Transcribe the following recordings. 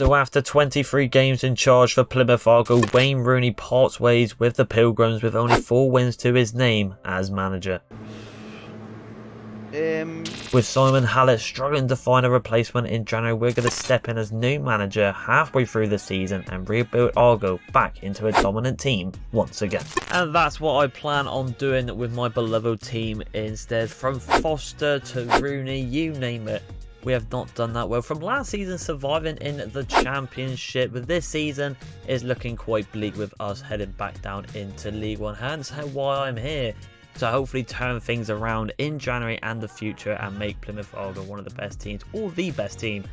So after 23 games in charge for Plymouth Argyle, Wayne Rooney parts ways with the Pilgrims with only 4 wins to his name as manager. With Simon Hallett struggling to find a replacement in January, we're going to step in as new manager halfway through the season and rebuild Argyle back into a dominant team once again. And that's what I plan on doing with my beloved team instead. From Foster to Rooney, you name it. We have not done that well from last season, surviving in the Championship, but this season is looking quite bleak with us heading back down into League One. Hence why I'm here, to hopefully turn things around in January and the future and make Plymouth Argyle one of the best teams, or the best team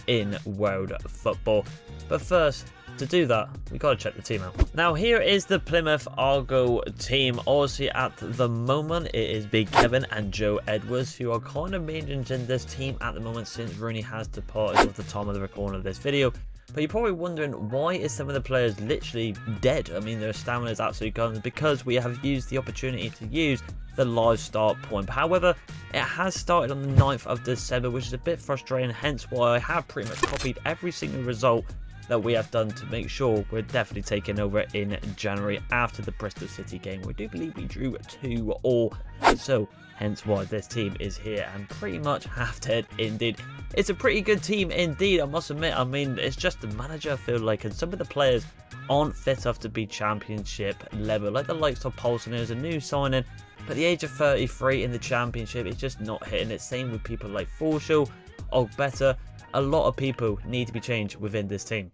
in world football. But first, to do that, we got to check the team out. Now here is the Plymouth Argyle team. Obviously at the moment it is Big Kevin and Joe Edwards who are kind of managing this team at the moment since Rooney has departed at the time of the recording of this video. But you're probably wondering, why is some of the players literally dead? I mean, their stamina is absolutely gone, because we have used the opportunity to use the live start point. However, it has started on the 9th of December, which is a bit frustrating, hence why I have pretty much copied every single result that we have done to make sure we're definitely taking over in January after the Bristol City game. We do believe we drew 2-2, so hence why this team is here and pretty much half dead indeed. It's a pretty good team indeed, I must admit. I mean, it's just the manager, I feel like, and some of the players aren't fit enough to be Championship level, like the likes of Paulson, who's a new signing, but the age of 33 in the Championship is just not hitting it. Same with people like Forshaw, Ogbetter. A lot of people need to be changed within this team.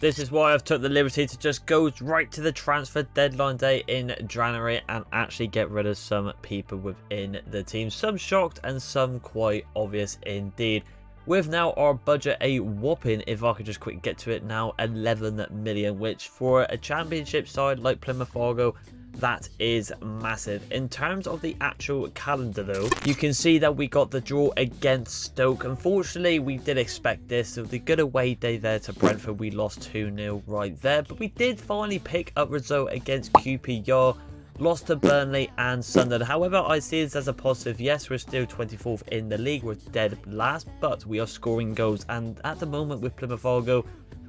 This is why I've took the liberty to just go right to the transfer deadline day in January and actually get rid of some people within the team. Some shocked and some quite obvious indeed. With now our budget a whopping, if I could just quickly get to it now, 11 million, which for a Championship side like Plymouth Argyle, that is massive. In terms of the actual calendar though, you can see that we got the draw against Stoke. Unfortunately, we did expect this. So the good away day there to Brentford, we lost 2-0 right there. But we did finally pick up result against QPR, lost to Burnley and Sunderland. However, I see this as a positive. Yes, we're still 24th in the league, we're dead last, but we are scoring goals. And at the moment with Plymouth Argyle,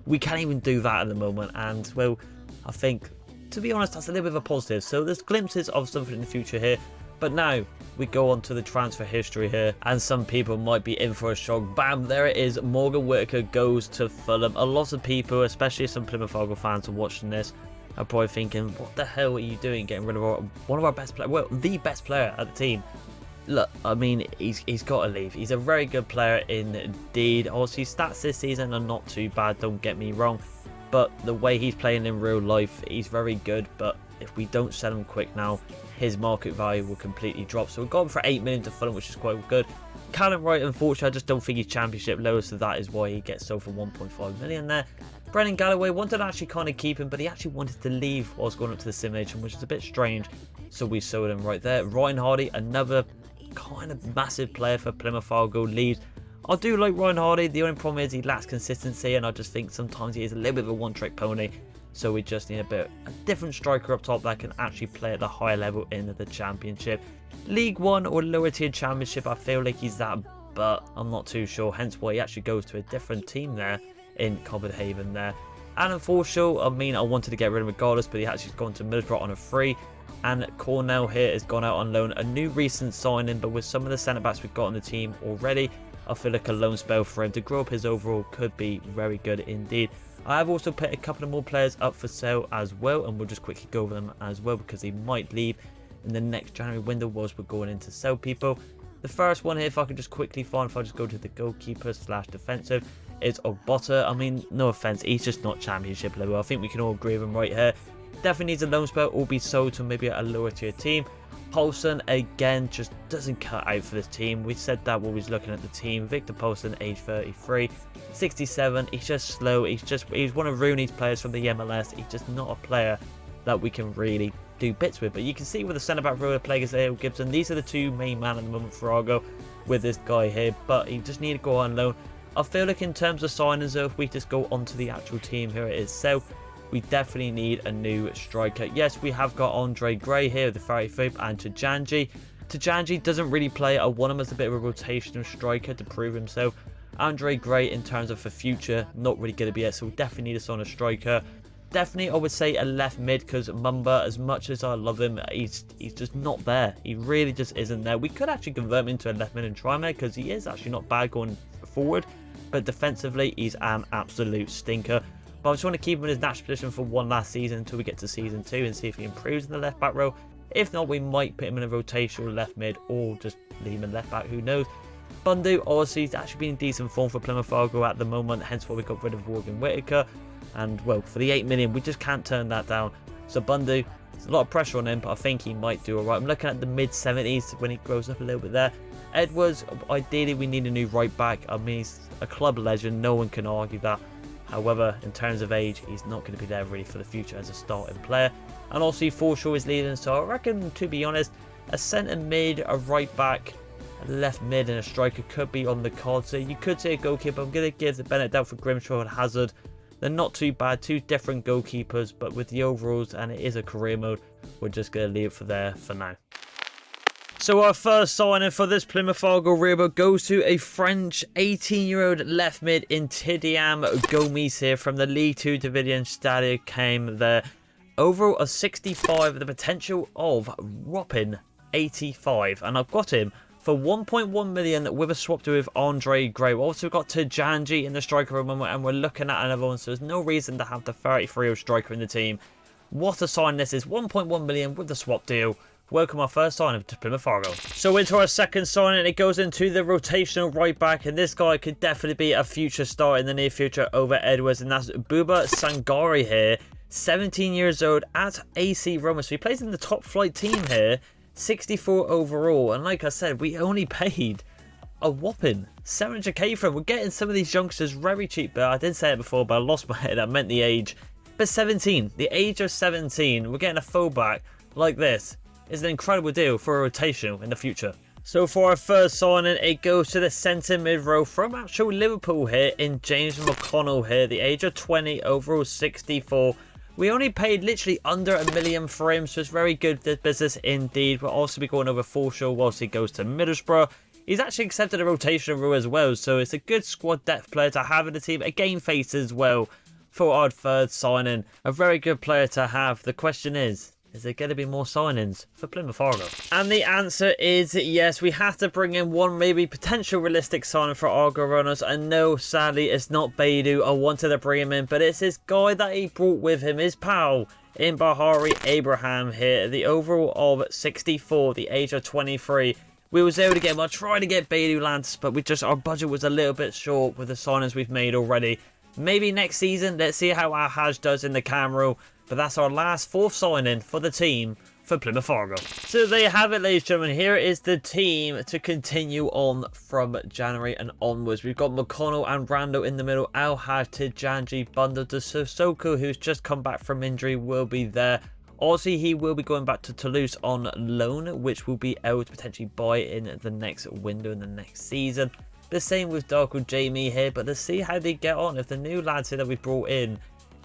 we can't even do that at the moment. And well, I think, to be honest, that's a little bit of a positive. So there's glimpses of something in the future here. But now we go on to the transfer history here, and some people might be in for a shock. Bam, there it is. Morgan Whittaker goes to Fulham. A lot of people, especially some Plymouth Argyle fans are watching this, are probably thinking, what the hell are you doing getting rid of one of our best players, well, the best player at the team? Look, I mean, he's got to leave. He's a very good player indeed. Obviously, stats this season are not too bad, don't get me wrong. But the way he's playing in real life, he's very good. But if we don't sell him quick now, his market value will completely drop. So we've got him for 8 million to Fulham, which is quite good. Callum Wright, unfortunately, I just don't think he's Championship level, so that is why he gets sold for 1.5 million there. Brendan Galloway wanted to actually kind of keep him, but he actually wanted to leave whilst going up to the simulation, which is a bit strange. So we sold him right there. Ryan Hardy, another kind of massive player for Plymouth Argyle, leaves. I do like Ryan Hardy. The only problem is he lacks consistency, and I just think sometimes he is a little bit of a one-trick pony. So we just need a different striker up top that can actually play at the higher level in the Championship. League One or lower tier Championship, I feel like he's that, but I'm not too sure. Hence why he actually goes to a different team there in Copenhagen there. And unfortunately, I mean, I wanted to get rid of him regardless, but he actually gone to Middlesbrough on a free. And Cornell here has gone out on loan, a new recent signing, but with some of the centre-backs we've got on the team already, I feel like a loan spell for him to grow up his overall could be very good indeed. I have also put a couple of more players up for sale as well, and we'll just quickly go over them as well because they might leave in the next January window whilst we're going in to sell people. The first one here, if I could just quickly find, if I just go to the goalkeeper / defensive, is Ogbotta. I mean, no offense, he's just not Championship level. I think we can all agree with him right here. Definitely needs a loan spell or be sold to maybe a lower tier team. Paulson, again, just doesn't cut out for this team. We said that when we was looking at the team. Victor Paulson, age 33, 67. He's just slow. He's one of Rooney's players from the MLS. He's just not a player that we can really do bits with. But you can see with the centre-back row of players there, Gibson, these are the two main men at the moment for Argo with this guy here. But he just need to go on loan. I feel like in terms of signings, though, if we just go onto the actual team, here it is. So we definitely need a new striker. Yes, we have got Andre Gray here, the 33, and Tajanji. Tajanji doesn't really play. I want him as a bit of a rotational striker to prove himself. Andre Gray, in terms of the future, not really going to be it, so we definitely need to sign a striker. Definitely, I would say a left mid, because Mumba, as much as I love him, he's just not there. He really just isn't there. We could actually convert him into a left mid and try him, because he is actually not bad going forward, but defensively, he's an absolute stinker. But I just want to keep him in his natural position for one last season until we get to season 2 and see if he improves in the left back row. If not, we might put him in a rotational left mid or just leave him in left back, who knows. Bundu, obviously, he's actually been in decent form for Plymouth Argyle at the moment, hence why we got rid of Morgan Whitaker. And, well, for the 8 million, we just can't turn that down. So Bundu, there's a lot of pressure on him, but I think he might do alright. I'm looking at the mid-70s when he grows up a little bit there. Edwards, ideally, we need a new right back. I mean, he's a club legend. No one can argue that. However, in terms of age, he's not going to be there really for the future as a starting player. And also, Forshaw is leading, so I reckon, to be honest, a centre mid, a right back, a left mid, and a striker could be on the cards. So you could say a goalkeeper. I'm going to give the benefit out for Grimshaw and Hazard. They're not too bad, two different goalkeepers, but with the overalls, and it is a career mode, we're just going to leave it for there for now. So our first signing for this Plymouth Argyle rebuild goes to a French 18-year-old left mid in Tidiam Gomis here from the League 2 Division Stadio came there. Overall of 65, the potential of whopping 85, and I've got him for 1.1 million with a swap to with Andre Gray. We've also got Tajanji in the striker room, and we're looking at another one, so there's no reason to have the 33-year-old striker in the team. What a sign this is, 1.1 million with the swap deal. Welcome our first signing to Plymouth Argyle. So into our second signing, it goes into the rotational right back, and this guy could definitely be a future star in the near future over Edwards, and that's Buba Sangari here, 17 years old at AC Roma. So he plays in the top flight team here, 64 overall, and like I said, we only paid a whopping 700k for him. We're getting some of these youngsters very cheap, but I did say it before, but I lost my head. I meant the age. But 17, the age of 17, we're getting a fullback like this. Is an incredible deal for a rotation in the future. So for our first signing, it goes to the centre mid row from actual Liverpool here in James McConnell here, the age of 20, overall 64. We only paid literally under $1 million for him, so it's very good business indeed. We'll also be going over Forshaw whilst he goes to Middlesbrough. He's actually accepted a rotation rule as well, so it's a good squad depth player to have in the team. A game face as well for our third signing. A very good player to have. The question is there going to be more signings for Plymouth Argyle? And the answer is yes. We have to bring in one maybe potential realistic signing for Argyle runners. And no, sadly, it's not Beidou. I wanted to bring him in, but it's this guy that he brought with him, his pal, in Bahari Abraham here. The overall of 64, the age of 23. We was able to get him. I tried to get Beidou, lads, but our budget was a little bit short with the signings we've made already. Maybe next season, let's see how our Haj does in the Camera. But that's our last fourth signing for the team for Plymouth Argyle. So there you have it, ladies and gentlemen. Here is the team to continue on from January and onwards. We've got McConnell and Rando in the middle. Al-Haj, Tijanji, Bundle to Sissoko, who's just come back from injury, will be there. Also, he will be going back to Toulouse on loan, which will be able to potentially buy in the next window in the next season. The same with Darko Jamie here, but let's see how they get on. If the new lads here that we brought in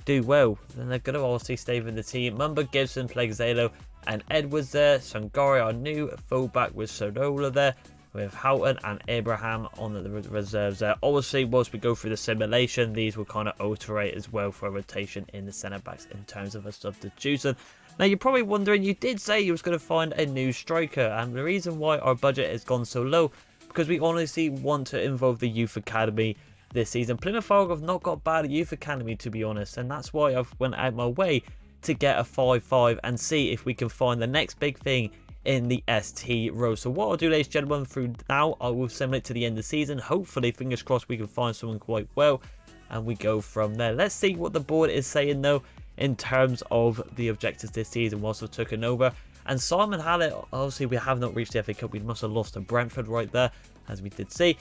do well, then they're going to obviously stay with the team. Mumba, Gibson, Plegzalo, and Edwards there. Sangari, our new fullback, with Sodola there, with Houghton and Abraham on the reserves there. Obviously, once we go through the simulation, these will kind of alterate as well for a rotation in the centre backs in terms of a substitution. Now, you're probably wondering, you did say you was going to find a new striker, and the reason why our budget has gone so low, because we honestly want to involve the youth academy this season. Plymouth Argyle have not got bad at youth academy, to be honest, and that's why I've went out my way to get a 5-5 and see if we can find the next big thing in the ST row. So what I'll do, ladies and gentlemen, through now, I will simulate to the end of the season. Hopefully, fingers crossed, we can find someone quite well, and we go from there. Let's see what the board is saying, though, in terms of the objectives this season whilst I've taken over. And Simon Hallett, obviously, we have not reached the FA Cup. We must have lost to Brentford right there, as we did see.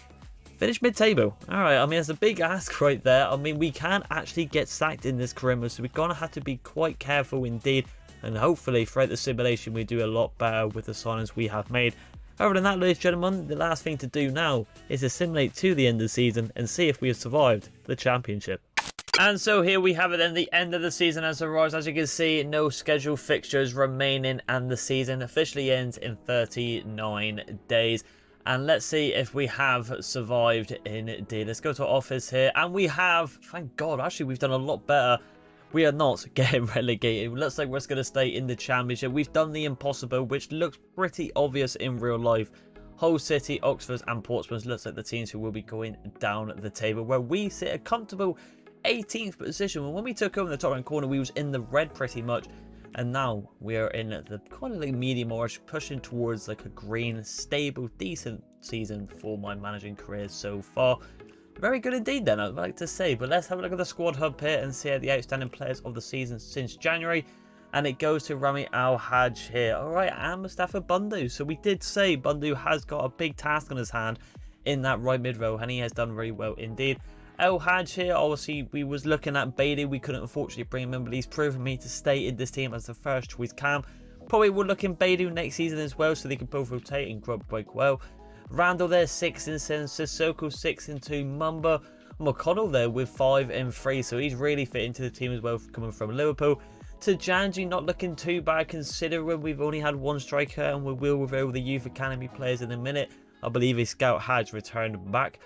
Finish mid-table. Alright, I mean, it's a big ask right there. I mean, we can actually get sacked in this career mode, so we're going to have to be quite careful indeed. And hopefully, throughout the simulation, we do a lot better with the signings we have made. Other than that, ladies and gentlemen, the last thing to do now is to simulate to the end of the season and see if we have survived the championship. And so here we have it then, the end of the season has arrived. As you can see, no scheduled fixtures remaining, and the season officially ends in 39 days. And let's see if we have survived indeed. Let's go to our office here. And we have, thank God, actually we've done a lot better. We are not getting relegated. It looks like we're just going to stay in the championship. We've done the impossible, which looks pretty obvious in real life. Hull City, Oxford and Portsmouth looks like the teams who will be going down the table, where we sit a comfortable 18th position. When we took over the top right corner, we was in the red pretty much. And now we are in the kind of like medium orange, pushing towards like a green, stable, decent season for my managing career so far. Very good indeed then, I'd like to say. But let's have a look at the squad hub here and see the outstanding players of the season since January. And it goes to Rami Al-Hajj here. Alright, and Mustafa Bundu. So we did say Bundu has got a big task on his hand in that right mid row, and he has done very well indeed. Al-Hajj here, obviously we was looking at Bailey. We couldn't unfortunately bring him in, but he's proven me to stay in this team as the first choice cam. Probably will look in Bailey next season as well, so they can both rotate and grow quite well. Randall there 6 and 7, Sissoko 6 and 2, Mumba, McConnell there with 5 and 3, so he's really fit into the team as well coming from Liverpool. To Janji, not looking too bad considering we've only had one striker, and we will reveal the youth academy players in a minute. I believe his scout has returned back.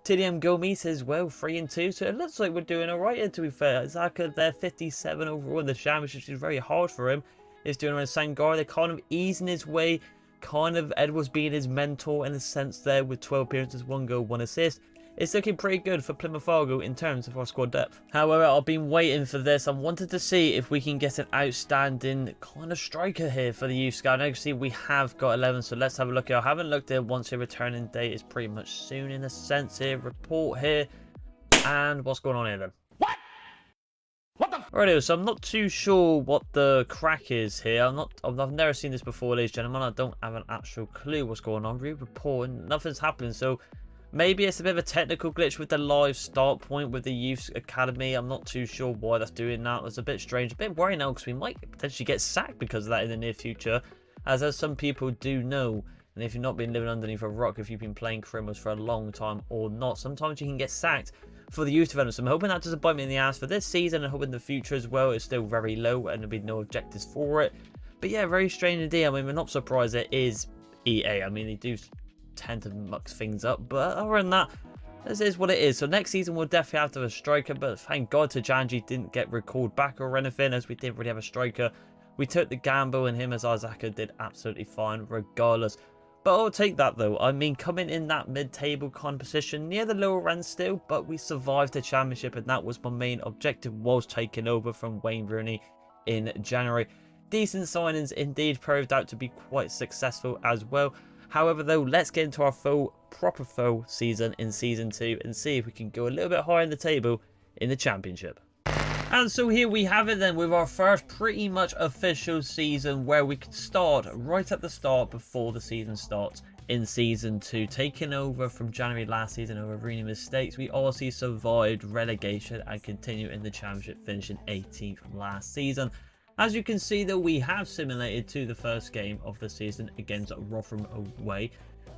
Tidiam Gomez as well, 3 and 2, so it looks like we're doing alright here, to be fair. Zaka there 57 overall in the championship, which is very hard for him. He's doing around Sangar, they're kind of easing his way, kind of Edwards being his mentor in a sense there with 12 appearances, 1 goal, 1 assist. It's looking pretty good for Plymouth Argyle in terms of our squad depth. However, I've been waiting for this. I wanted to see if we can get an outstanding kind of striker here for the youth scout. Now you can see we have got 11, so let's have a look here. I haven't looked at it once. Your returning date is pretty much soon in a sense here. Report here. And what's going on here then? Alright, so I'm not too sure what the crack is here. I've never seen this before, ladies and gentlemen. I don't have an actual clue what's going on. Reporting, nothing's happening, so maybe it's a bit of a technical glitch with the live start point with the youth academy. I'm not too sure why that's doing that. It's a bit strange, a bit worrying now, because we might potentially get sacked because of that in the near future, as some people do know. And if you've not been living underneath a rock, if you've been playing criminals for a long time or not, sometimes you can get sacked for the youth development. So I'm hoping that doesn't bite me in the ass for this season, and hoping the future as well is still very low and there'll be no objectives for it. But yeah, very strange indeed. I mean, we're not surprised it is EA. I mean, they do tend to muck things up, but other than that, this is what it is. So next season we'll definitely have to have a striker, but thank God Tajanji didn't get recalled back or anything, as we didn't really have a striker. We took the gamble, and him as Isaac did absolutely fine regardless. But I'll take that though. I mean, coming in that mid-table kind of position, near the lower end still, but we survived the championship, and that was my main objective, was taking over from Wayne Rooney in January. Decent signings indeed, proved out to be quite successful as well. However though, let's get into our proper full season in season 2 and see if we can go a little bit higher in the table in the championship. And so here we have it then, with our first pretty much official season, where we can start right at the start before the season starts in season 2, taking over from January last season over Rooney mistakes. We also survived relegation and continue in the championship, finishing 18th last season. As you can see though, we have simulated to the first game of the season against Rotherham away.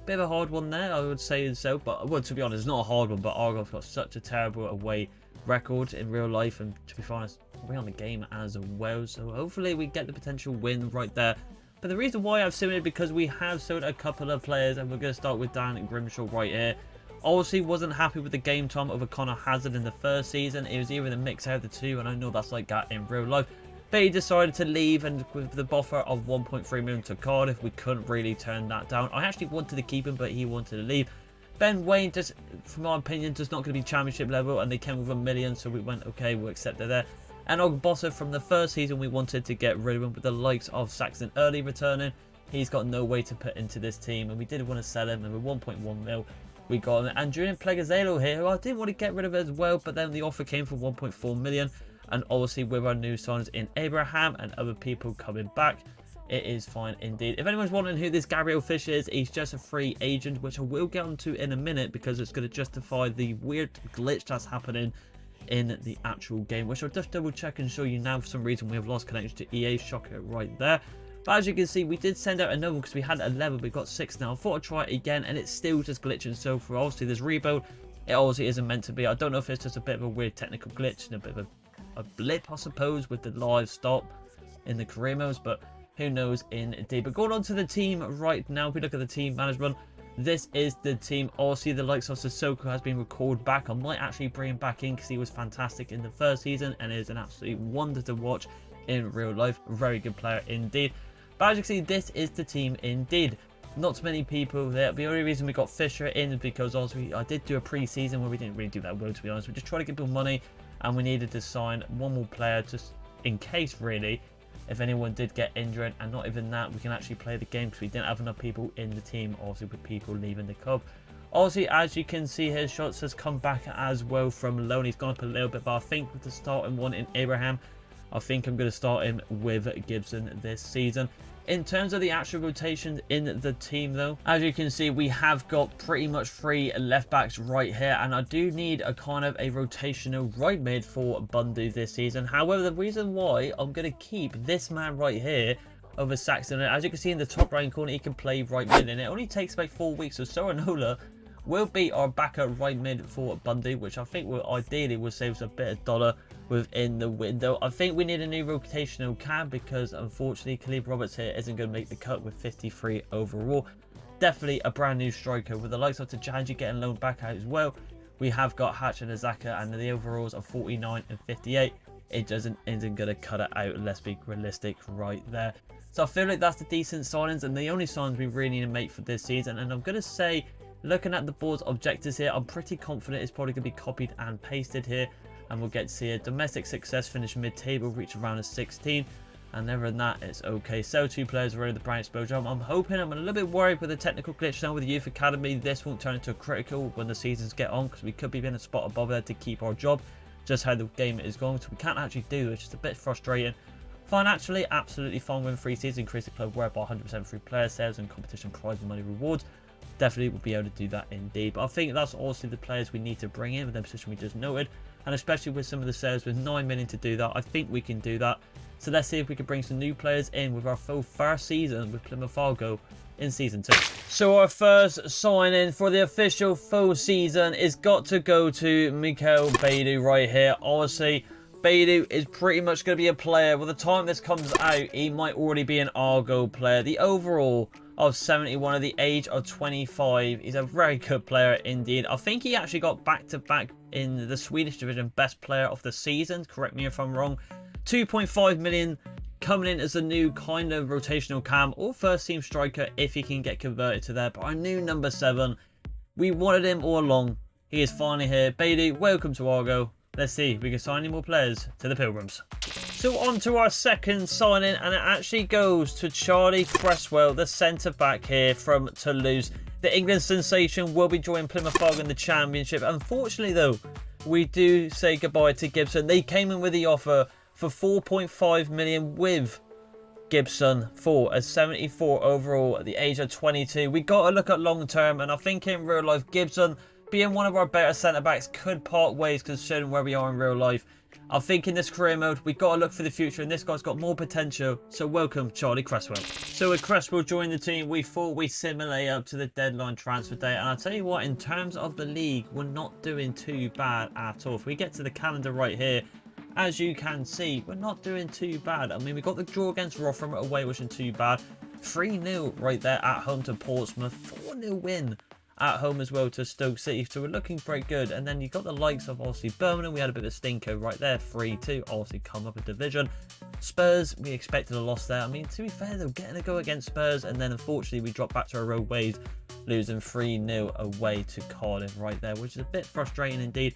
Bit of a hard one there, I would say so, but well, to be honest, it's not a hard one, but Argyle's got such a terrible away record in real life, and to be honest, we're on the game as well, so hopefully we get the potential win right there. But the reason why I've simulated, because we have sold a couple of players, and we're going to start with Dan Grimshaw right here. Obviously wasn't happy with the game time of Connor Hazard in the first season. It was either the mix out of the two, and I know that's like that in real life. But he decided to leave, and with the offer of 1.3 million to Cardiff, we couldn't really turn that down. I actually wanted to keep him, but he wanted to leave. Ben Wayne, just from my opinion, just not going to be championship level, and they came with $1 million, so we went, okay, we'll accept it there. And Ogbossa, from the first season, we wanted to get rid of him, with the likes of Saxon early returning. He's got no way to put into this team, and we did want to sell him, and with 1.1 mil, we got him. And Julian Plegazelo here, who I didn't want to get rid of as well, but then the offer came for 1.4 million. And obviously with our new signings in Abraham and other people coming back, it is fine indeed. If anyone's wondering who this Gabriel Fish is, he's just a free agent, which I will get onto in a minute, because it's going to justify the weird glitch that's happening in the actual game, which I'll just double check and show you now. For some reason we have lost connection to EA, shocker right there. But as you can see, we did send out another one because we had 11, we got 6 now. I thought I'd try it again, and it's still just glitching. So for obviously this rebuild, it obviously isn't meant to be. I don't know if it's just a bit of a weird technical glitch and a bit of a blip, I suppose, with the live stop in the career modes, but who knows indeed. But going on to the team right now, if we look at the team management, this is the team. Obviously, the likes of Sissoko has been recalled back. I might actually bring him back in because he was fantastic in the first season and is an absolute wonder to watch in real life. Very good player indeed. But as you can see, this is the team indeed. Not many people there. The only reason we got Fisher in is because obviously I did do a pre-season where we didn't really do that well, to be honest. We just tried to get people money and we needed to sign one more player just in case, really, if anyone did get injured. And not even that, we can actually play the game because we didn't have enough people in the team, obviously with people leaving the club. Obviously, as you can see here, Shots has come back as well from loan. He's gone up a little bit, but I think with the starting one in Abraham, I think I'm going to start him with Gibson this season. In terms of the actual rotations in the team, though, as you can see, we have got pretty much 3 left backs right here, and I do need a kind of a rotational right mid for Bundu this season. However, the reason why I'm going to keep this man right here over Saxon, as you can see in the top right corner, he can play right mid, and it only takes about 4 weeks. So Soranola will be our backup right mid for Bundy, which I think will ideally will save us a bit of dollar within the window. I think we need a new rotational cam because unfortunately Caleb Roberts here isn't going to make the cut with 53 overall. Definitely a brand new striker with the likes of Tajanji getting loaned back out as well. We have got Hatch and Azaka, and the overalls are 49 and 58. It isn't going to cut it out. Let's be realistic right there. So I feel like that's the decent signings and the only signings we really need to make for this season. And I'm going to say, looking at the board's objectives here, I'm pretty confident it's probably going to be copied and pasted here. And we'll get to see a domestic success finish mid-table, reach around a 16. And other than that, it's okay. Sell 2 players already the brand exposure. I'm hoping, I'm a little bit worried with the technical glitch now with the Youth Academy. This won't turn into a critical when the seasons get on, because we could be in a spot above there to keep our job. Just how the game is going. So we can't actually do it, which is a bit frustrating. Financially, absolutely fine with 3 seasons. Increase the club worth by 100% free player sales and competition prize and money rewards. Definitely will be able to do that indeed. But I think that's also the players we need to bring in with the position we just noted. And especially with some of the sales with 9 million to do that, I think we can do that. So let's see if we can bring some new players in with our full first season with Plymouth Argyle in season 2. So our first signing for the official full season is got to go to Mikael Beidou right here. Honestly, Beidou is pretty much going to be a player. By the time this comes out, he might already be an Argyle player. The overall of 71 at the age of 25. He's a very good player indeed. I think he actually got back-to-back in the Swedish division best player of the season. Correct me if I'm wrong. 2.5 million coming in as a new kind of rotational cam or first team striker if he can get converted to there. But our new number 7, we wanted him all along. He is finally here. Beidou, welcome to Argyle. Let's see if we can sign any more players to the Pilgrims. So on to our second signing, and it actually goes to Charlie Cresswell, the centre-back here from Toulouse. The England sensation will be joining Plymouth Argyle in the Championship. Unfortunately, though, we do say goodbye to Gibson. They came in with the offer for 4.5 million with Gibson for a 74 overall at the age of 22. We got to look at long-term, and I think in real life, Gibson, being one of our better centre-backs, could part ways considering where we are in real life. I think in this career mode, we've got to look for the future, and this guy's got more potential. So welcome, Charlie Cresswell. So with Cresswell joining the team, we thought we'd simulate up to the deadline transfer day. And I'll tell you what, in terms of the league, we're not doing too bad at all. If we get to the calendar right here, as you can see, we're not doing too bad. I mean, we got the draw against Rotherham away, which isn't too bad. 3-0 right there at home to Portsmouth. 4-0 win at home as well to Stoke City, so we're looking pretty good. And then you've got the likes of obviously Birmingham. We had a bit of a stinker right there, 3-2, obviously come up a division. Spurs, we expected a loss there. I mean, to be fair though, getting a go against Spurs, and then unfortunately we dropped back to our old ways, losing 3-0 away to Cardiff right there, which is a bit frustrating indeed.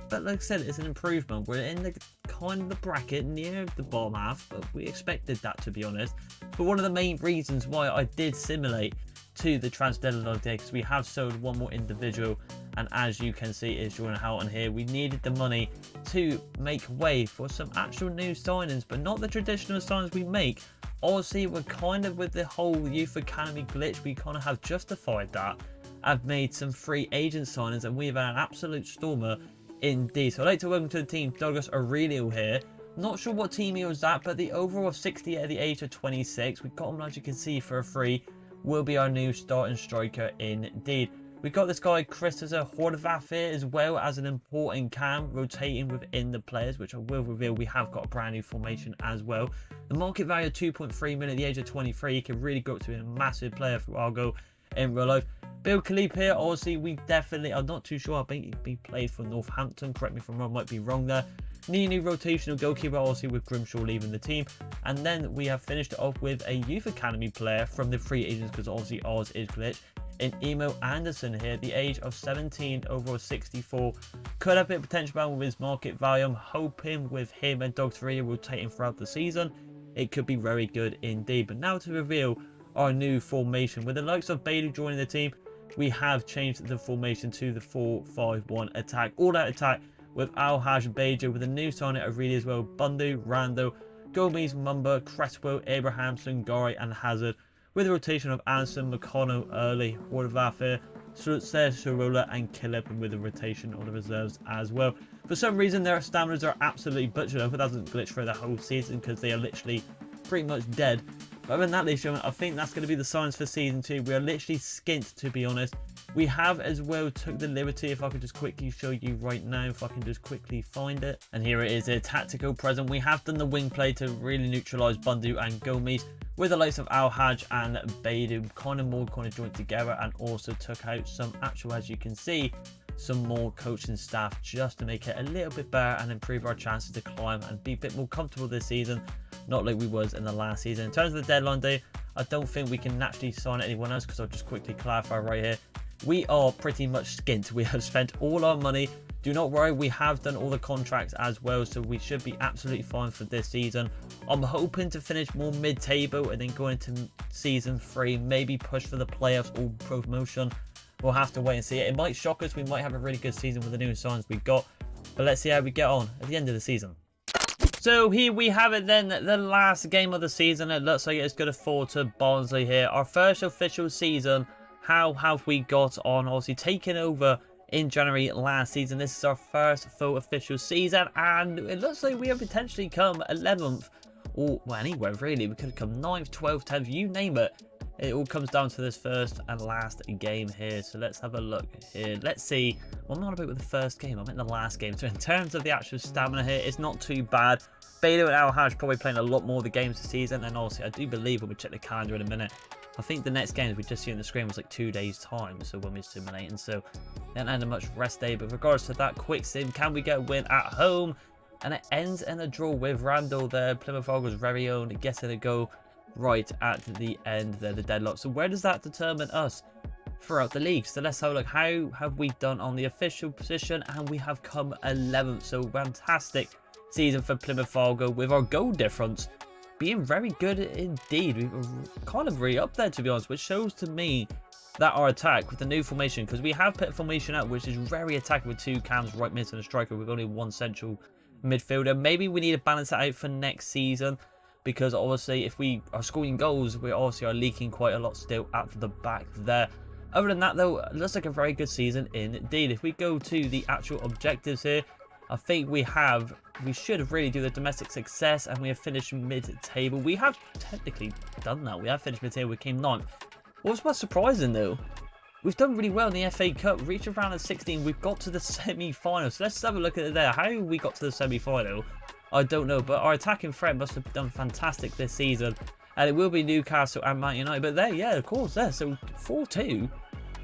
But like I said, it's an improvement. We're in the kind of the bracket near the bottom half, but we expected that, to be honest. But one of the main reasons why I did simulate to the transfer deadline day, because we have sold one more individual, and as you can see is Jordan Houghton here. We needed the money to make way for some actual new signings, but not the traditional signings we make. Obviously, we're kind of with the whole Youth Academy glitch, we kind of have justified that. I've made some free agent signings, and we've had an absolute stormer indeed. So I'd like to welcome to the team Douglas Aurelio here. Not sure what team he was at, but the overall of 60 at the age of 26. We got him, as you can see, for a free. Will be our new starting striker indeed. We've got this guy Christopher Horvath here as well as an important cam rotating within the players, which I will reveal we have got a brand new formation as well. The market value of 2.3 million at the age of 23. He can really go up to be a massive player for Argo in real life. Bill Khalip here, obviously we definitely, I'm not too sure, I think he played for Northampton, correct me if I'm wrong, might be wrong there. New rotational goalkeeper, obviously with Grimshaw leaving the team. And then we have finished it off with a youth academy player from the free agents, because obviously ours is glitched, in Emo Anderson here, the age of 17, overall 64. Could have a bit of potential with his market value. I'm hoping with him and Dog 3 rotating throughout the season, it could be very good indeed. But now to reveal our new formation. With the likes of Bailey joining the team, we have changed the formation to the 4-5-1 attack. All out attack with Al-Haj Bejo, with a new signing of really as well, Bundu, Rando, Gomez, Mumba, Cresswell, Abrahamson, Gary and Hazard. With the rotation of Anderson, McConnell, Early, Horvath, Sharola and Killip, and with the rotation of the reserves as well. For some reason their stamina are absolutely butchered up. It doesn't glitch for the whole season because they are literally pretty much dead. But other than that, ladies and gentlemen, I think that's going to be the signs for season 2. We are literally skint, to be honest. We have as well took the liberty, if I could just quickly show you right now, if I can just quickly find it. And here it is, a tactical present. We have done the wing play to really neutralise Bundu and Gomez, with the likes of Al-Haj and Beidou kind of joined together, and also took out some actual, as you can see, some more coaching staff just to make it a little bit better and improve our chances to climb and be a bit more comfortable this season, not like we was in the last season. In terms of the deadline day, I don't think we can naturally sign anyone else, because I'll just quickly clarify right here. We are pretty much skint. We have spent all our money. Do not worry, we have done all the contracts as well, so we should be absolutely fine for this season. I'm hoping to finish more mid-table and then go into season 3, maybe push for the playoffs or promotion. We'll have to wait and see. It might shock us. We might have a really good season with the new signs we've got, but let's see how we get on at the end of the season. So here we have it then, the last game of the season. It looks like it's going to fall to Barnsley here. Our first official season. How have we got on? Obviously taking over in January last season. This is our first full official season, and it looks like we have potentially come 11th, or well, anywhere really. We could have come 9th, 12th, 10th, you name it. It all comes down to this first and last game here. So let's have a look here. Let's see. Well, I'm not about with the first game, I meant the last game. So in terms of the actual stamina here, it's not too bad. Beto and Al-Haj probably playing a lot more of the games this season, and also I do believe when we check the calendar in a minute, I think the next game we just see on the screen was like 2 days time, so when we're simulating, so then had a much rest day. But with regards to that quick sim, can we get a win at home? And it ends in a draw with Randall there, Plymouth Argyle's very own, getting a goal right at the end there, the deadlock. So where does that determine us throughout the league? So let's have a look. How have we done on the official position? And we have come 11th, so fantastic season for Plymouth Argyle, with our goal difference being very good indeed. We were kind of really up there, to be honest, which shows to me that our attack with the new formation, because we have put a formation out which is very attacking with 2 cams, right mid and a striker, with only 1 central midfielder. Maybe we need to balance that out for next season, because obviously if we are scoring goals, we obviously are leaking quite a lot still at the back there. Other than that though, it looks like a very good season indeed. If we go to the actual objectives here, I think we should have really do the domestic success, and we have finished mid-table. We have technically done that. We have finished mid-table. We came 9th. What's most surprising though, we've done really well in the FA Cup. Reached around at 16. We've got to the semi-final. So let's have a look at it there. How we got to the semi-final, I don't know. But our attacking threat must have done fantastic this season. And it will be Newcastle and Man United. But there, yeah, of course, there. So 4-2.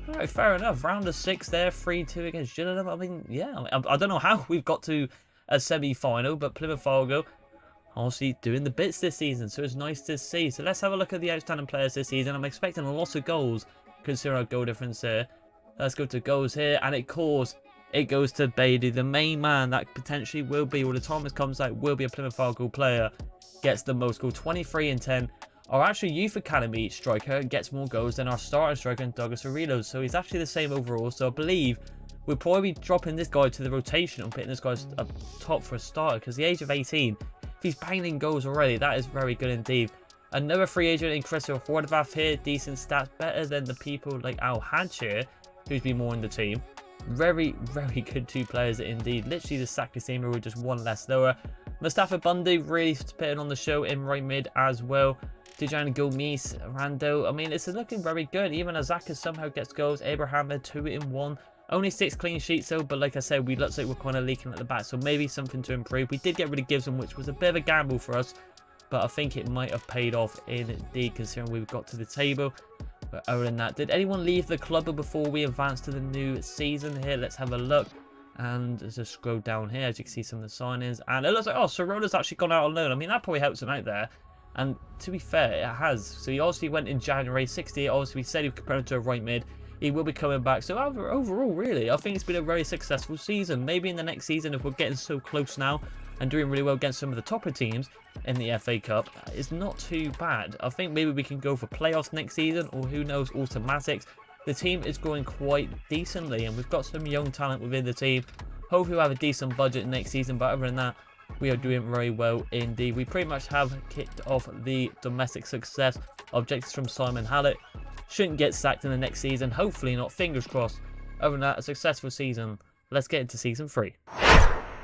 All right, fair enough. Round of 6 there, 3-2 against Gillingham. I mean, yeah, I don't know how we've got to a semi-final, but Plymouth Argyle obviously doing the bits this season, so it's nice to see. So let's have a look at the outstanding players this season. I'm expecting a lot of goals, considering our goal difference here. Let's go to goals here, and it goes to Beatty, the main man that potentially will be, or the time it comes out, will be a Plymouth Argyle player. Gets the most goal, 23 and 10. Our actual youth academy striker gets more goals than our starting striker in Douglas Arelos, so he's actually the same overall. So I believe we'll probably be dropping this guy to the rotation and putting this guy up top for a starter, because the age of 18, if he's banging goals already, that is very good indeed. Another free agent in Crystal Horvath here, decent stats, better than the people like Al-Haj here, who's been more in the team. Very, very good 2 players indeed. Literally the Saka Seamer with just 1 less lower. Mustafa Bundy really putting on the show in right mid as well. Dejan Gomez, Rando. I mean, this is looking very good. Even Azaka somehow gets goals. Abraham had 2 in 1. Only 6 clean sheets though, but like I said, we looks like we're kind of leaking at the back, so maybe something to improve. We did get rid of Gibson, which was a bit of a gamble for us, but I think it might have paid off indeed, considering we've got to the table. But other than that, did anyone leave the club before we advance to the new season here? Let's have a look. And just scroll down here, as you can see some of the signings. And it looks like, oh, Sorola's actually gone out on loan. I mean, that probably helps him out there. And to be fair, it has. So he obviously went in January 60. Obviously, we said he was compared to a right mid. He will be coming back. So overall, really, I think it's been a very successful season. Maybe in the next season, if we're getting so close now and doing really well against some of the topper teams in the FA Cup, it's not too bad. I think maybe we can go for playoffs next season, or who knows, automatics. The team is growing quite decently, and we've got some young talent within the team. Hopefully we'll have a decent budget next season, but other than that, we are doing very well indeed. We pretty much have kicked off the domestic success objectives from Simon Hallett. Shouldn't get sacked in the next season, hopefully not, fingers crossed. Other than that, a successful season. Let's get into season 3.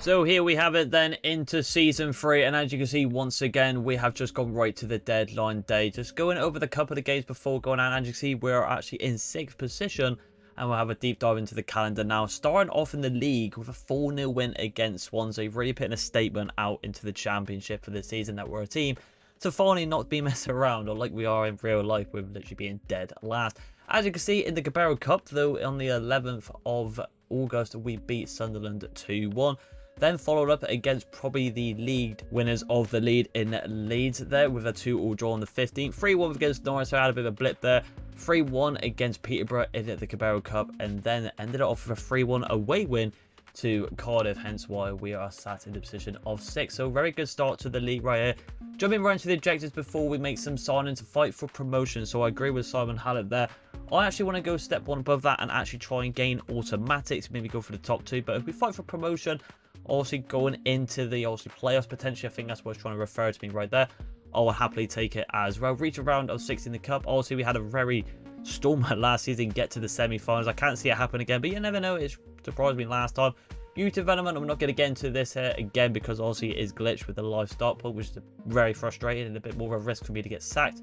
So here we have it then, into season 3, and as you can see, once again we have just gone right to the deadline day. Just going over the couple of the games before going out, and as you can see we're actually in 6th position, and we'll have a deep dive into the calendar now. Starting off in the league with a 4-0 win against Swansea, really putting a statement out into the championship for this season that we're a team to finally not be messing around, or like we are in real life with literally being dead last. As you can see in the Carabao Cup though, on the 11th of August we beat Sunderland 2-1. Then followed up against probably the league winners of the league in Leeds there, with a 2-2 draw on the 15th. 3-1 against Norwich, so I had a bit of a blip there. 3-1 against Peterborough in the Carabao Cup, and then ended it off with a 3-1 away win to Cardiff, hence why we are sat in the position of 6th. So very good start to the league right here. Jumping right into the objectives before we make some signings to fight for promotion. So I agree with Simon Hallett there. I actually want to go step 1 above that and actually try and gain automatics, maybe go for the top 2. But if we fight for promotion, obviously going into the playoffs potentially, I think that's what's trying to refer to me right there. I will happily take it as well. Reach a round of 6 in the cup. Obviously, we had a very stormer last season, get to the semi-finals. I can't see it happen again, but you never know. It surprised me last time. Youth development, I'm not going to get into this here again because obviously it is glitched with the live start point, which is very frustrating and a bit more of a risk for me to get sacked.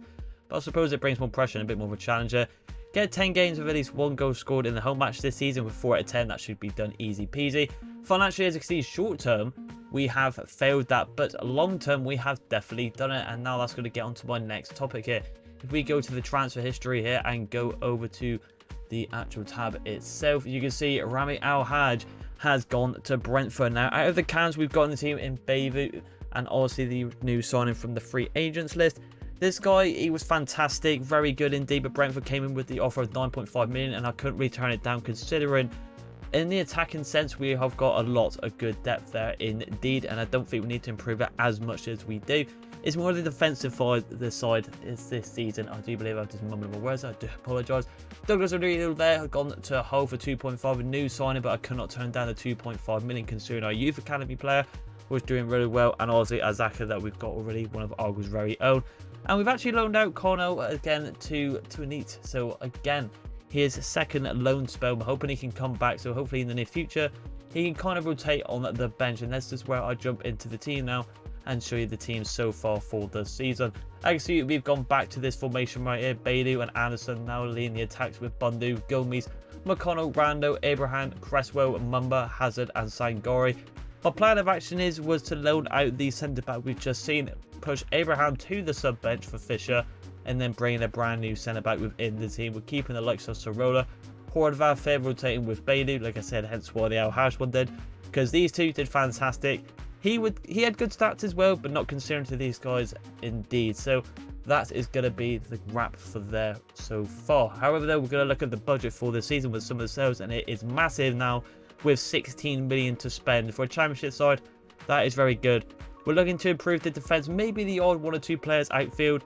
But I suppose it brings more pressure and a bit more of a challenger. Get 10 games with at least 1 goal scored in the home match this season with 4 out of 10. That should be done easy peasy. Financially, as you can see, short term, we have failed that, but long term, we have definitely done it. And now that's going to get onto my next topic here. If we go to the transfer history here and go over to the actual tab itself, you can see Rami Al-Haj has gone to Brentford. Now, out of the cans we've got in the team in Bayview, and obviously the new signing from the free agents list, this guy, he was fantastic, very good indeed, but Brentford came in with the offer of 9.5 million, and I couldn't really turn it down considering in the attacking sense we have got a lot of good depth there indeed, and I don't think we need to improve it as much as we do. It's more the defensive side is this season. I do believe I'm just mumbling my words. I do apologise. Douglas O'Neill there had gone to Hull for 2.5, a new signing, but I could not turn down the 2.5 million considering our youth academy player was doing really well, and obviously Azaka that we've got already, one of Argyle's very own. And we've actually loaned out Cornell again to Neat. So again, his second loan spell. I'm hoping he can come back. So hopefully in the near future, he can kind of rotate on the bench. And that's just where I jump into the team now and show you the team so far for the season. Actually, we've gone back to this formation right here. Bailey and Anderson now leading the attacks with Bundu, Gomez, McConnell, Rando, Abraham, Cresswell, Mumba, Hazard and Sangori. My plan of action was to loan out the centre-back we've just seen, push Abraham to the sub-bench for Fisher, and then bring in a brand new centre-back within the team. We're keeping the likes of Sorola, Horvath, fair rotating with Bailey, like I said, hence why the Al-Haj one did, because these two did fantastic. He had good stats as well, but not considering to these guys indeed. So that is going to be the wrap for there so far. However, though, we're going to look at the budget for the season with some of the sales, and it is massive now, with 16 million to spend for a championship side. That is very good. We're looking to improve the defense, maybe the odd 1 or 2 players outfield.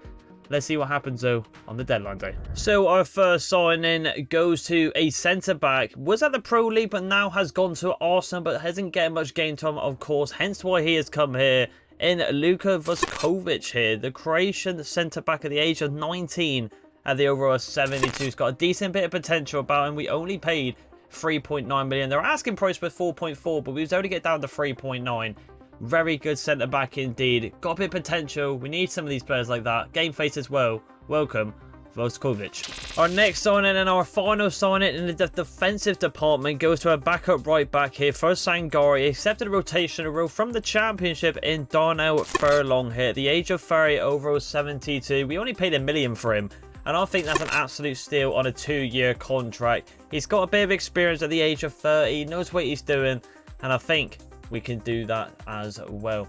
Let's see what happens though on the deadline day. So our first signing goes to a centre back. Was at the Pro League but now has gone to Arsenal, but hasn't getting much game time, of course, hence why he has come here in Luka Vuskovic here, the Croatian centre back at the age of 19 at the overall 72. He's got a decent bit of potential about him. We only paid 3.9 million. They're asking price for 4.4, but we was only get down to 3.9. Very good centre back indeed. Got a bit of potential. We need some of these players like that. Game face as well. Welcome. Voskovic. Our next signing and our final signing in the defensive department goes to a backup right back here for Sangari. Accepted a rotational role from the championship in Darnell Furlong here. At the age of 30, overall 72. We only paid $1 million for him, and I think that's an absolute steal on a 2-year contract. He's got a bit of experience at the age of 30, knows what he's doing, and I think we can do that as well.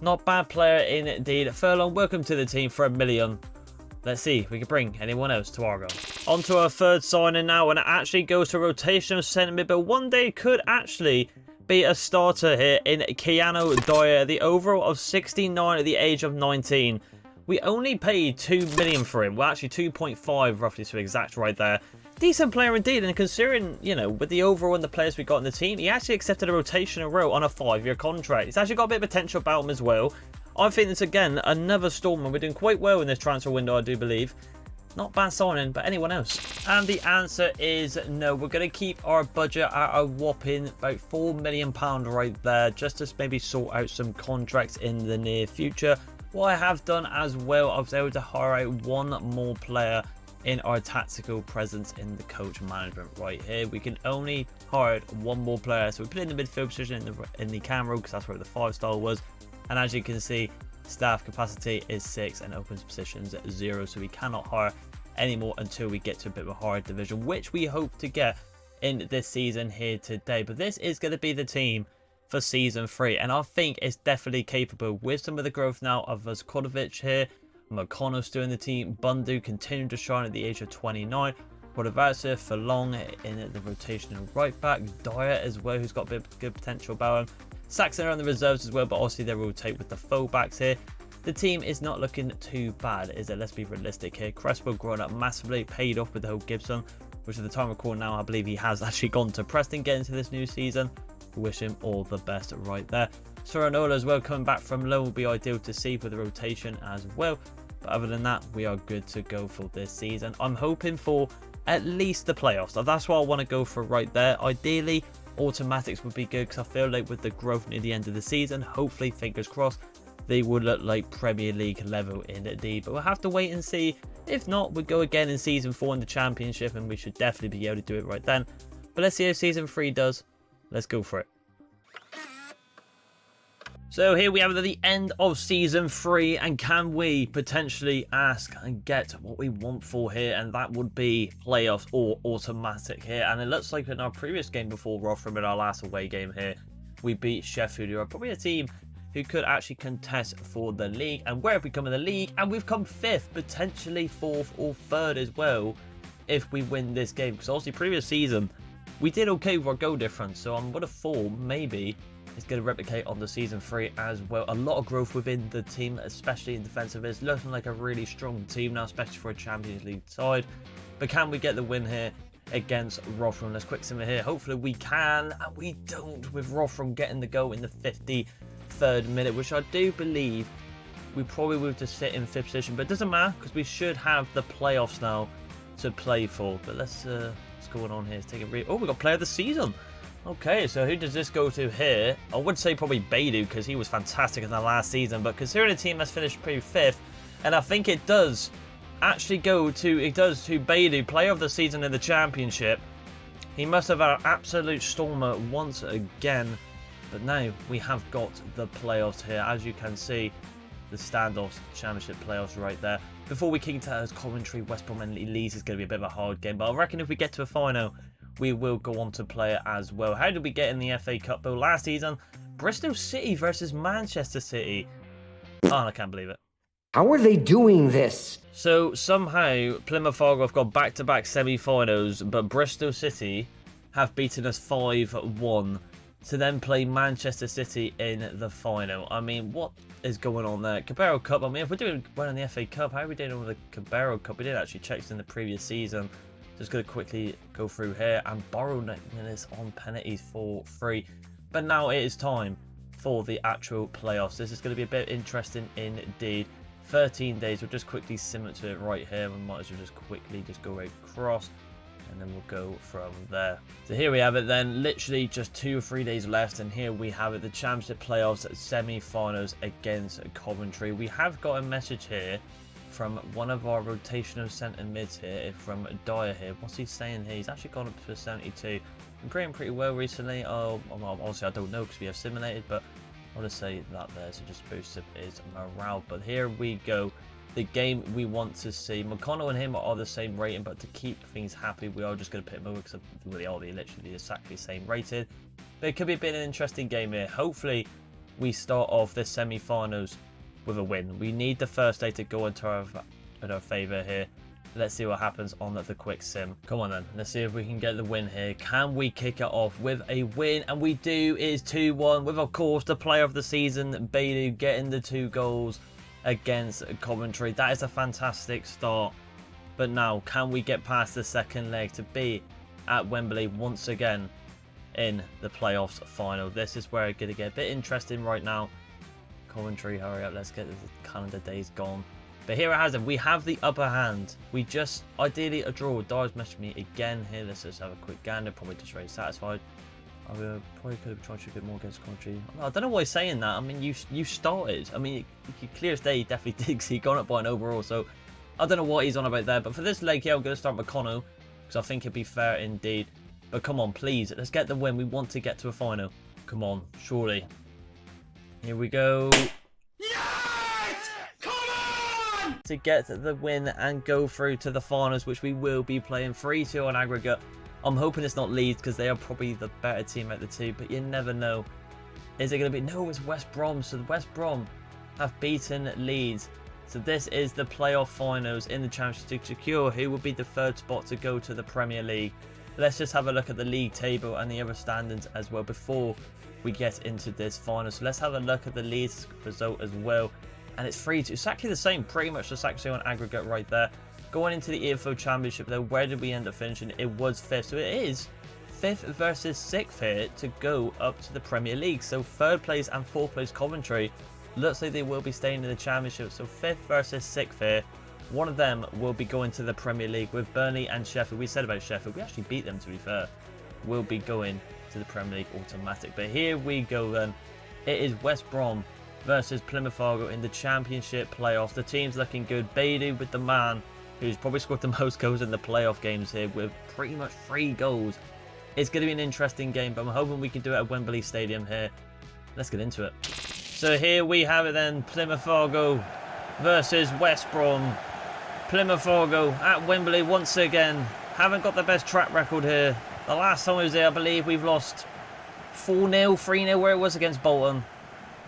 Not bad player indeed. Furlong, welcome to the team for $1 million. Let's see if we can bring anyone else to Argyle. On to our third signing now, and it actually goes to rotational centre mid, but one day could actually be a starter here in Keanu Dyer, the overall of 69 at the age of 19. We only paid $2 million for him. Well, actually 2.5 roughly to be exact right there. Decent player indeed, and considering, you know, with the overall and the players we got in the team, he actually accepted a rotational role on a 5-year contract. He's actually got a bit of potential about him as well. I think it's, again, another Stormer. We're doing quite well in this transfer window, I do believe. Not bad signing, but anyone else? And the answer is no. We're going to keep our budget at a whopping about £4 million right there, just to maybe sort out some contracts in the near future. What I have done as well, I was able to hire out one more player in our tactical presence in the coach management right here. We can only hire one more player, so we put in the midfield position in the camera because that's where the 5-star was. And as you can see, staff capacity is 6 and opens positions at 0, so we cannot hire anymore until we get to a bit of a higher division, which we hope to get in this season here today. But this is going to be the team for season 3, and I think it's definitely capable with some of the growth now of Voskovic here. McConnell still in the team, Bundu continuing to shine at the age of 29, Rodavasa Furlong in the rotational right back, Dyer as well, who's got a bit of good potential about him. Saxon are on the reserves as well, but obviously they rotate with the fullbacks here. The team is not looking too bad, is it? Let's be realistic here. Crespo growing up massively, paid off with the whole Gibson, which at the time of recording now, I believe he has actually gone to Preston getting into this new season. We wish him all the best right there. Soranola as well, coming back from loan, will be ideal to see for the rotation as well. But other than that, we are good to go for this season. I'm hoping for at least the playoffs. So that's what I want to go for right there. Ideally, automatics would be good because I feel like with the growth near the end of the season, hopefully, fingers crossed, they would look like Premier League level indeed. But we'll have to wait and see. If not, we'll go again in season 4 in the championship, and we should definitely be able to do it right then. But let's see how season 3 does. Let's go for it. So here we have it at the end of season 3, and can we potentially ask and get what we want for here, and that would be playoffs or automatic here. And it looks like in our previous game before Rotherham, in our last away game here, we beat Sheffield, who are probably a team who could actually contest for the league. And where have we come in the league? And we've come 5th, potentially 4th or 3rd as well, if we win this game. Because obviously previous season, we did okay with our goal difference, so I'm going to fall maybe it's going to replicate on the season 3 as well. A lot of growth within the team, especially in defensive. It's looking like a really strong team now, especially for a Champions League side. But can we get the win here against Rotherham? Let's quick simmer here. Hopefully we can, and we don't, with Rotherham getting the goal in the 53rd minute, which I do believe we probably will just sit in 5th position. But it doesn't matter because we should have the playoffs now to play for. But what's going on here? Let's take a oh, we got player of the season. Okay, so who does this go to here? I would say probably Beidou because he was fantastic in the last season. But considering the team has finished pretty 5th, and I think it does actually go to Beidou, player of the season in the championship. He must have had an absolute stormer once again. But now we have got the playoffs here. As you can see, the standoffs, championship playoffs right there. Before we kick into Coventry, West Brom and Leeds is going to be a bit of a hard game. But I reckon if we get to a final, we will go on to play it as well. How did we get in the FA Cup though last season? Bristol City versus Manchester City. Oh, I can't believe it. How are they doing this? So somehow Plymouth Argyle have got back-to-back semi-finals, but Bristol City have beaten us 5-1 to then play Manchester City in the final. I mean, what is going on there? Carabao Cup, I mean, if we're doing well in the FA Cup, how are we doing with the Carabao Cup? We did actually check this in the previous season. Just going to quickly go through here and borrow this on penalties for free. But now it is time for the actual playoffs. This is going to be a bit interesting indeed. 13 days. We'll just quickly simmer to it right here. We might as well just quickly just go right across, and then we'll go from there. So here we have it then. Literally just 2 or 3 days left, and here we have it. The Championship playoffs semi-finals against Coventry. We have got a message here from one of our rotational centre mids here, from Dyer here. What's he saying here? He's actually gone up to 72. Been playing pretty well recently. Oh, well, obviously I don't know because we have simulated, but I'll just say that there to just boost up his morale. But here we go. The game we want to see. McConnell and him are the same rating, but to keep things happy, we are just going to pit them over because they are literally exactly the same rated. But it could be a bit of an interesting game here. Hopefully, we start off the semi-finals with a win. We need the first day to go into our favour here. Let's see what happens on the quick sim. Come on then. Let's see if we can get the win here. Can we kick it off with a win? And we do. It is 2-1 with, of course, the player of the season, Beidou, getting the 2 goals against Coventry. That is a fantastic start. But now, can we get past the second leg to be at Wembley once again in the playoffs final? This is where it's going to get a bit interesting right now. Coventry, hurry up. Let's get the calendar days gone. But here it has it. We have the upper hand. We just, ideally, a draw. Dyer's messaged me again here. Let's just have a quick gander. Probably just very satisfied. I probably could have tried to shoot a bit more against Coventry. I don't know why he's saying that. I mean, you started. I mean, clear as day, he definitely did. He got up by an overall. So, I don't know what he's on about there. But for this leg here, I'm going to start McConnell. Because I think it'd be fair indeed. But come on, please. Let's get the win. We want to get to a final. Come on, surely. Here we go. To get the win and go through to the finals, which we will be playing 3-2 on aggregate. I'm hoping it's not Leeds because they are probably the better team out of the two, but you never know. Is it going to be? No, it's West Brom. So the West Brom have beaten Leeds. So this is the playoff finals in the Championship to secure who will be the 3rd spot to go to the Premier League. Let's just have a look at the league table and the other standings as well before we get into this final. So let's have a look at the Leeds result as well. And it's 3-2. It's actually the same, pretty much just actually on aggregate right there. Going into the EFL Championship though, where did we end up finishing? It was 5th. So it is 5th versus 6th here to go up to the Premier League. So 3rd place and 4th place Coventry looks like they will be staying in the Championship. So 5th versus 6th here. One of them will be going to the Premier League with Burnley and Sheffield. We said about Sheffield, we actually beat them to be fair. Will be going to the Premier League automatic. But here we go then. It is West Brom versus Plymouth Argyle in the Championship playoffs. The team's looking good. Beidou with the man who's probably scored the most goals in the playoff games here with pretty much 3 goals. It's going to be an interesting game, but I'm hoping we can do it at Wembley Stadium here. Let's get into it. So here we have it then. Plymouth Argyle versus West Brom. Plymouth Argyle at Wembley once again. Haven't got the best track record here. The last time I was there, I believe we've lost 4-0, 3-0 where it was against Bolton.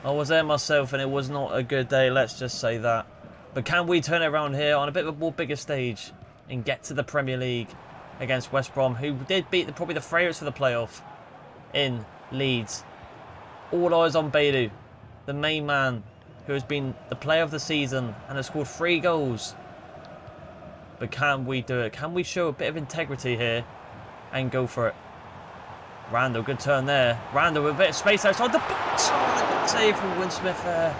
I was there myself and it was not a good day, let's just say that. But can we turn it around here on a bit of a more bigger stage and get to the Premier League against West Brom, who did beat probably the favourites for the playoff in Leeds. All eyes on Beidou, the main man who has been the player of the season and has scored 3 goals. But can we do it? Can we show a bit of integrity here and go for it? Randall, good turn there. Randall with a bit of space outside the box. Oh, save from Winsmith there.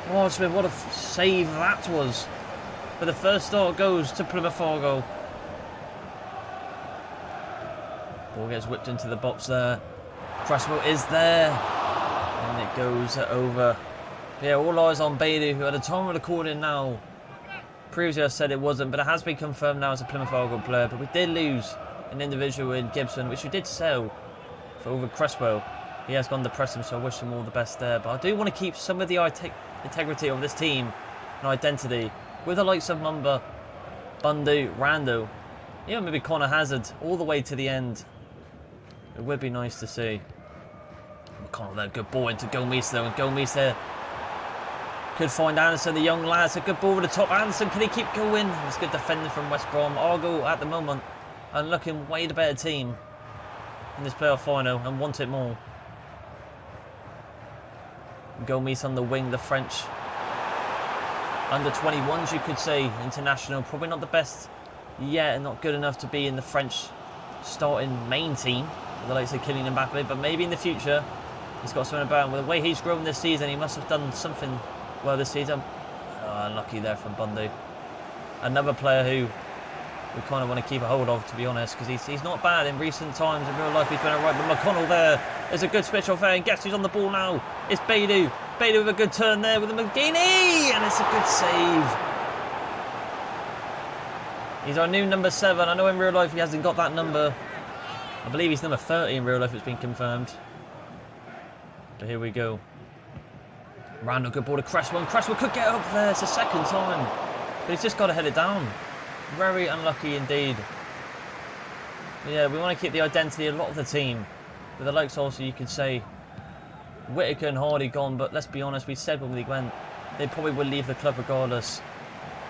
Oh, Smith, what a save that was. But the first start goes to Plymouth Argyle. Ball gets whipped into the box there. Cresswell is there. And it goes over. Yeah, all eyes on Beidou, who at the time of recording now, previously I said it wasn't, but it has been confirmed now as a Plymouth Argyle player. But we did lose an individual in Gibson, which we did sell for over Cresswell. He has gone to Preston, so I wish him all the best there. But I do want to keep some of the integrity of this team and identity with the likes of Mumba, Bundu, Rando, even maybe Connor Hazard all the way to the end. It would be nice to see. McConnell there, good ball into Gomez though, and Gomez there could find Anderson, the young lads. A good ball over the top. Anderson, can he keep going? It's good defending from West Brom. Argyle at the moment and looking way the better team in this playoff final and want it more. Gomez on the wing, the French under 21s, you could say, international. Probably not the best yet and not good enough to be in the French starting main team with the likes of Kylian Mbappe, but maybe in the future he's got something about him. With the way he's grown this season, he must have done something well this season. Oh, unlucky there from Bundu. Another player who we kind of want to keep a hold of, to be honest, because he's not bad in recent times. In real life, he's been alright. But McConnell there, there's a good switch off there, and guess who's on the ball now? It's Beidou. Beidou with a good turn there with the McGeaney, and it's a good save. He's our new number 7. I know in real life he hasn't got that number. I believe he's number 30 in real life. It's been confirmed. But here we go. Randall, good ball to Cresswell. And Cresswell could get up there. It's the second time. But he's just got to head it down. Very unlucky indeed. But yeah, we want to keep the identity of a lot of the team. With the likes also, you could say, Whittaker and Hardy gone. But let's be honest, we said when we went, they probably would leave the club regardless.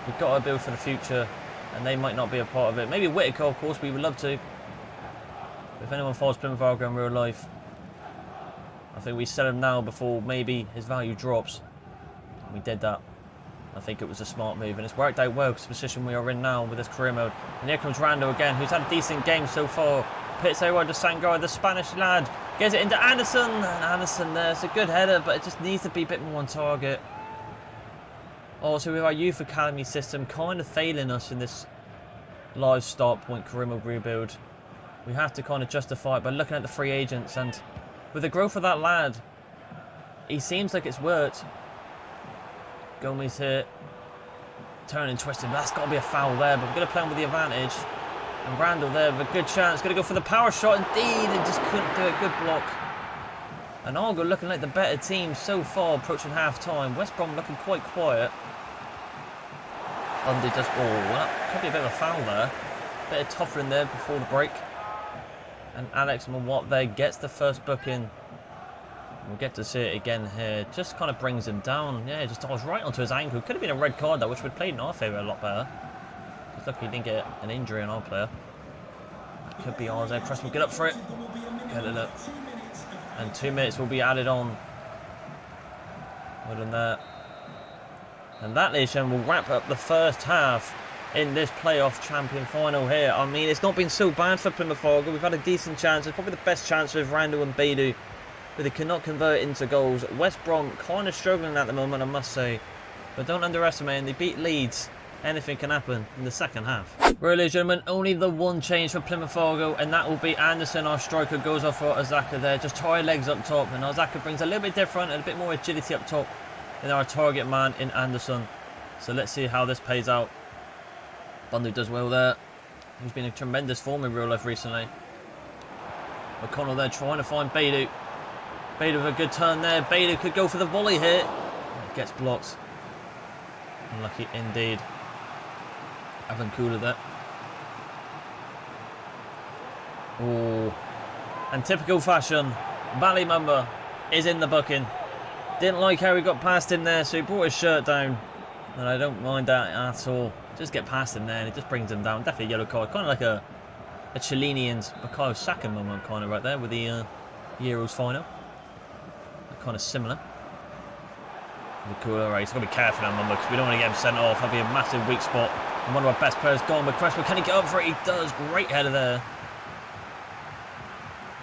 We've got to build for the future. And they might not be a part of it. Maybe Whittaker, of course, we would love to. But if anyone follows Plymouth Argyle in real life, I think we sell him now before maybe his value drops. We did that. I think it was a smart move, and it's worked out well because the position we are in now with this career mode. And here comes Rando again, who's had a decent game so far. Pits over to Sangaro, the Spanish lad. Gets it into Anderson, and Anderson there. It's a good header, but it just needs to be a bit more on target. Also, with our youth academy system kind of failing us in this live start point career mode rebuild, we have to kind of justify it by looking at the free agents, and with the growth of that lad, he seems like it's worked. Gomez here, turning, twisting. That's got to be a foul there, but we're going to play on with the advantage. And Randall there with a good chance, going to go for the power shot. Indeed, and just couldn't do it. Good block. And Argo looking like the better team so far, approaching half time. West Brom looking quite quiet. Bundy does. Oh, that could be a bit of a foul there. Bit of tougher in there before the break. And Alex Mawat there gets the first booking. We'll get to see it again here. Just kind of brings him down. Yeah, just dives right onto his ankle. Could have been a red card though, which would have played in our favour a lot better. Just lucky he didn't get an injury on our player. That could be ours there. Cresswell, get up for it. Get it up. And 2 minutes will be added on. Well done there. And that, ladies and gentlemen, will wrap up the first half in this playoff champion final here. I mean, it's not been so bad for Plymouth Argyle. We've had a decent chance. It's probably the best chance with Randall and Beidou, but they cannot convert it into goals. West Brom kind of struggling at the moment, I must say. But don't underestimate them. They beat Leeds. Anything can happen in the second half. Right, ladies and gentlemen, only the one change for Plymouth Argyle, and that will be Anderson, our striker, goes off for Azaka there. Just tired legs up top, and Azaka brings a little bit different and a bit more agility up top in our target man in Anderson. So let's see how this pays out. Bundu does well there. He's been in tremendous form in real life recently. McConnell there trying to find Beidou. Beidou with a good turn there. Beidou could go for the volley here. It gets blocked. Unlucky indeed. Evan Cooler there. Oh. And typical fashion, Ballymumba is in the booking. Didn't like how he got past him there, so he brought his shirt down. And I don't mind that at all. Just get past him there and it just brings him down. Definitely a yellow card. Kind of like a Cellini and Bukayo Saka moment kind of right there with the Euros final. Kind of similar. Cool, right, he's got to be careful now, Mumba, because we don't want to get him sent off. That'd be a massive weak spot. And one of our best players gone, but Cresswell, can he get up for it? He does. Great header there.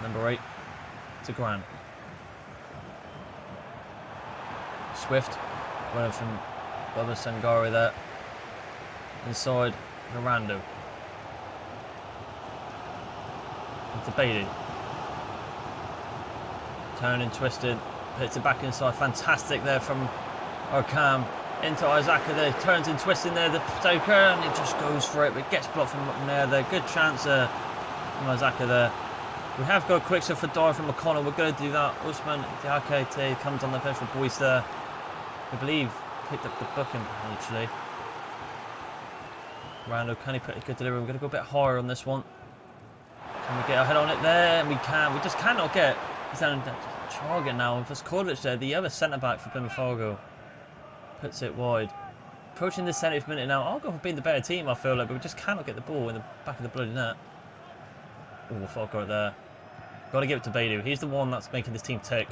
Number 8 to Grant. Swift. Running from Bubba Sangari there. Inside Rando. Into Beatty. Turning, twisted. Hits it back inside. Fantastic there from Orkam into Isaka there. Turns and twists in there. The Stoker, and it just goes for it. But gets blocked from there. Good chance there from Isaka there. We have got a quick shot for Dyer from McConnell. We're going to do that. Usman Diakite comes on the bench for Boyce there. I believe picked up the booking actually. Rando, can he put a good delivery? We're going to go a bit higher on this one. Can we get our head on it there? And we can. We just cannot get. He's down target now. If it's Kordic there, the other centre back for Plymouth Argyle puts it wide. Approaching the 70th minute now. Argyle have been the better team, I feel like, but we just cannot get the ball in the back of the bloody net. Oh, fuck right there. Got to give it to Beidou. He's the one that's making this team tick.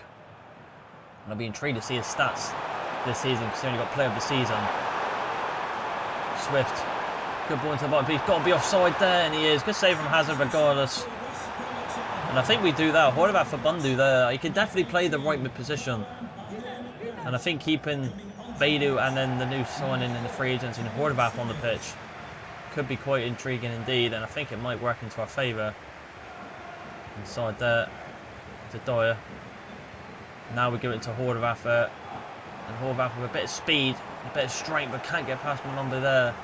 And I'll be intrigued to see his stats this season because he only got player of the season. Swift. Good ball into the bottom, but he's got to be offside there, and he is. Good save from Hazard regardless. And I think we do that. What about for Bundu there? He can definitely play the right mid position. And I think keeping Beidou and then the new signing in the free agents in Horvath on the pitch could be quite intriguing indeed, and I think it might work into our favour. Inside there to Dyer. Now we give it to Horvath, and Horvath with a bit of speed, a bit of strength, but can't get past Malumba there.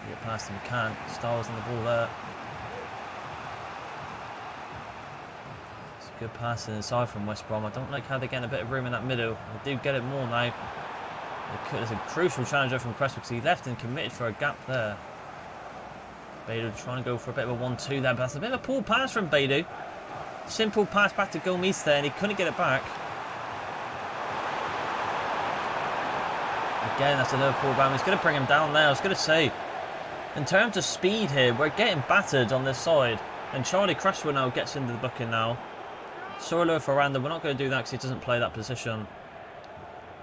Get past him, can't. Styles on the ball there. It's a good passing inside from West Brom. I don't like how they're getting a bit of room in that middle. They do get it more now. There's a crucial challenger from Cresswell because he left and committed for a gap there. Beidou trying to go for a bit of a 1-2 there, but that's a bit of a poor pass from Beidou. Simple pass back to Gomes there, and he couldn't get it back. Again, that's a Liverpool bound. He's going to bring him down there. I was going to say, in terms of speed here, we're getting battered on this side. And Charlie Cresswell now gets into the booking now. Sorlo for Randa. We're not going to do that because he doesn't play that position.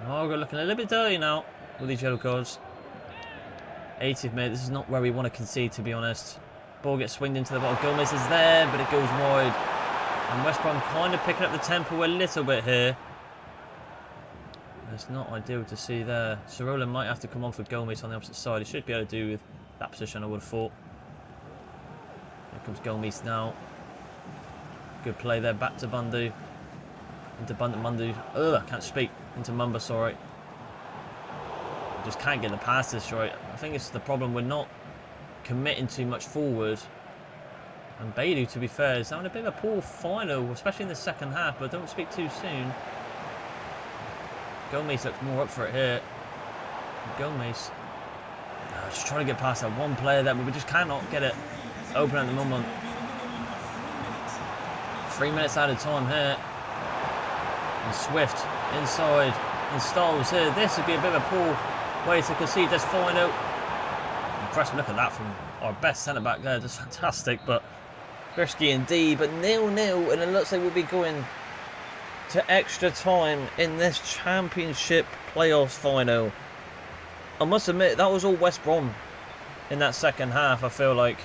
Oh, we're looking a little bit dirty now with these yellow cards. 80th minute. This is not where we want to concede, to be honest. Ball gets swinged into the bottom. Gomez is there, but it goes wide. And West Brom kind of picking up the tempo a little bit here. It's not ideal to see there. Sorola might have to come on for Gomez on the opposite side. He should be able to do with that position, I would have thought. Here comes Gomez now. Good play there. Back to Bundu. Into Bundu. Ugh, I can't speak. Into Mumba, sorry. Just can't get the passes right. I think it's the problem. We're not committing too much forward. And Beidou, to be fair, is having a bit of a poor final, especially in the second half, but don't speak too soon. Gomez looks more up for it here. Gomez just trying to get past that one player there, but we just cannot get it open at the moment. 3 minutes out of time here. And Swift inside. And Styles here. This would be a bit of a poor way to concede this final. Impressive, look at that from our best centre-back there. Just fantastic, but risky indeed. But 0-0, and it looks like we'll be going to extra time in this Championship playoffs final. I must admit, that was all West Brom in that second half, I feel like.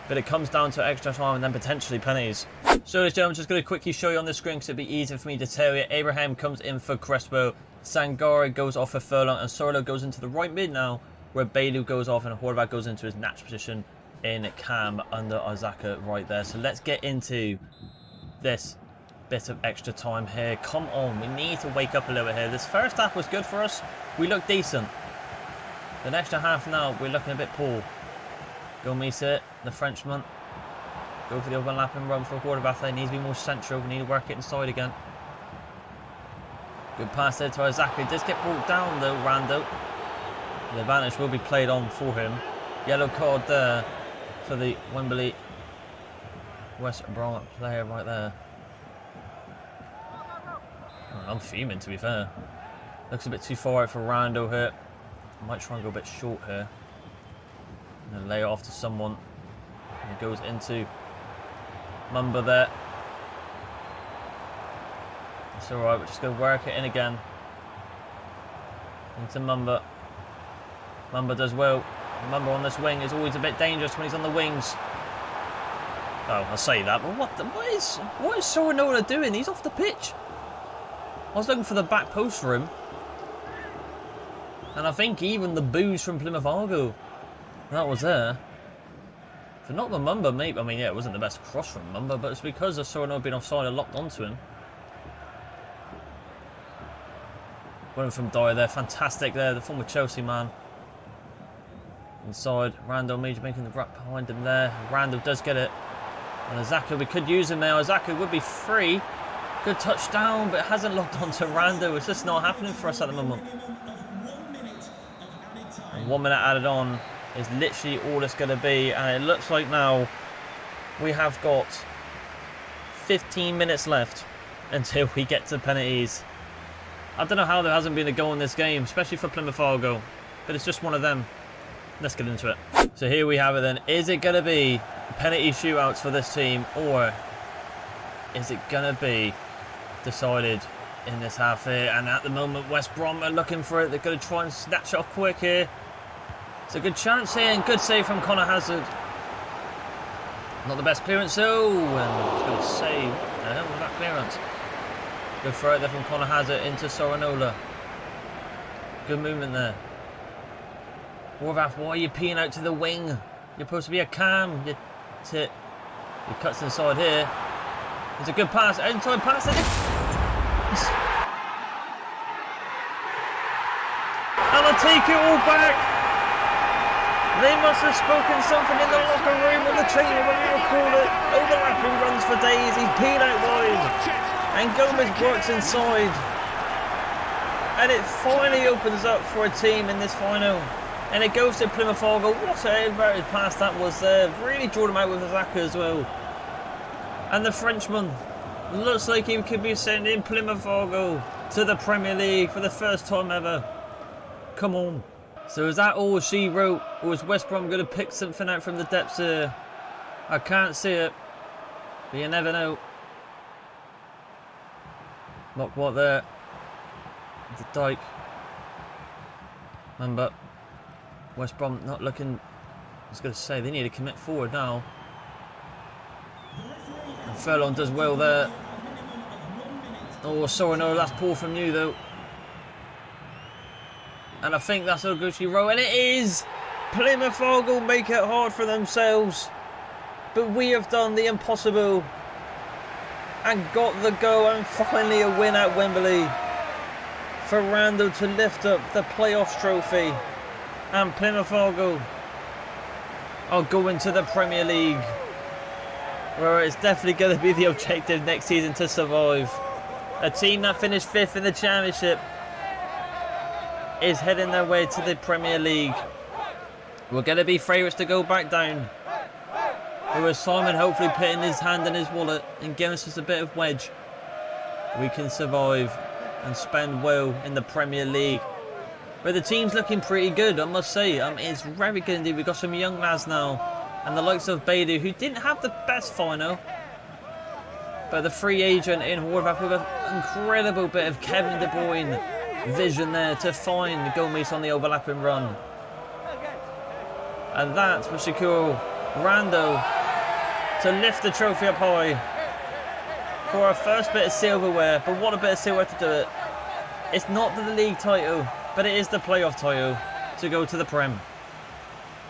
But it comes down to extra time and then potentially penalties. So, ladies and gentlemen, just going to quickly show you on the screen because it'd be easier for me to tell you. Abraham comes in for Cresswell. Sangare goes off for Furlong, and Sorlo goes into the right mid now, where Beidou goes off and Horvath goes into his natural position in Cam under Azaka right there. So let's get into this bit of extra time here. Come on, we need to wake up a little bit here. This first half was good for us. We look decent. The next half now, we're looking a bit poor. Gomez here, the Frenchman. Go for the overlapping run for Horvath. They need to be more central. We need to work it inside again. Good pass there to Azaka. Does get brought down though, Rando. The advantage will be played on for him. Yellow card there for the Wembley West Brom player right there. Oh, I'm fuming, to be fair. Looks a bit too far out for Rando here. Might try and go a bit short here. And then lay it off to someone. And it goes into Mumba there. It's alright, we're just going to work it in again. Into Mumba. Mumba does well. Mumba on this wing is always a bit dangerous when he's on the wings. Oh, I say that, but what is Sorinola doing? He's off the pitch. I was looking for the back post for him. And I think even the boos from Plymouth Argyle, that was there. For not the Mumba, maybe. I mean, yeah, it wasn't the best cross from Mumba, but it's because of Sorinola being offside and locked onto him. Went from Dyer there, fantastic there, the former Chelsea man. Inside, Randall making the wrap behind him there. Randall does get it. And Azaka, we could use him now. Azaka would be free. Good touchdown, but it hasn't locked onto Randall. It's just not happening for us at the moment. And 1 minute added on is literally all it's going to be. And it looks like now we have got 15 minutes left until we get to penalties. I don't know how there hasn't been a goal in this game, especially for Plymouth Argyle, but it's just one of them. Let's get into it. So here we have it then. Is it going to be penalty shootouts for this team, or is it going to be decided in this half here? And at the moment, West Brom are looking for it. They're going to try and snatch it off quick here. It's a good chance here, and good save from Connor Hazard. Not the best clearance, though. And I was going to say, what the hell was that clearance? Good throw there from Connor Hazard into Sorinola. Good movement there. Horvath, why are you peeing out to the wing? You're supposed to be a cam. You tit. He cuts inside here. It's a good pass. Inside pass. And I take it all back. They must have spoken something in the locker room or the training room, whatever you call it. Overlapping runs for days. He's peed out wide. And Gomez works inside. And it finally opens up for a team in this final. And it goes to Plymouth Argyle. What an inverted pass that was there. Really drawed him out with Zaka as well. And the Frenchman looks like he could be sending Plymouth Argyle to the Premier League for the first time ever. Come on. So is that all she wrote? Or is West Brom going to pick something out from the depths here? I can't see it. But you never know. Look what there. The Dyke. Remember, West Brom not looking. I was going to say they need to commit forward now. And Furlong does well there. Oh, sorry, no, that's poor from you though. And I think that's a good she wrote, and it is. Plymouth Argyle make it hard for themselves, but we have done the impossible and got the go, and finally a win at Wembley for Randall to lift up the playoffs trophy, and Plymouth Argyle are going to the Premier League, where it's definitely going to be the objective next season to survive. A team that finished 5th in the Championship is heading their way to the Premier League. We're going to be favourites to go back down. With Simon hopefully putting his hand in his wallet and giving us a bit of wedge, we can survive and spend well in the Premier League. But the team's looking pretty good, I must say. It's very good indeed. We've got some young lads now, and the likes of Beidou, who didn't have the best final, but the free agent in Horvath with an incredible bit of Kevin De Bruyne vision there to find Gomez on the overlapping run. And that was secure Rando to lift the trophy up high for our first bit of silverware. But what a bit of silverware to do it. It's not the league title, but it is the playoff title to go to the Prem.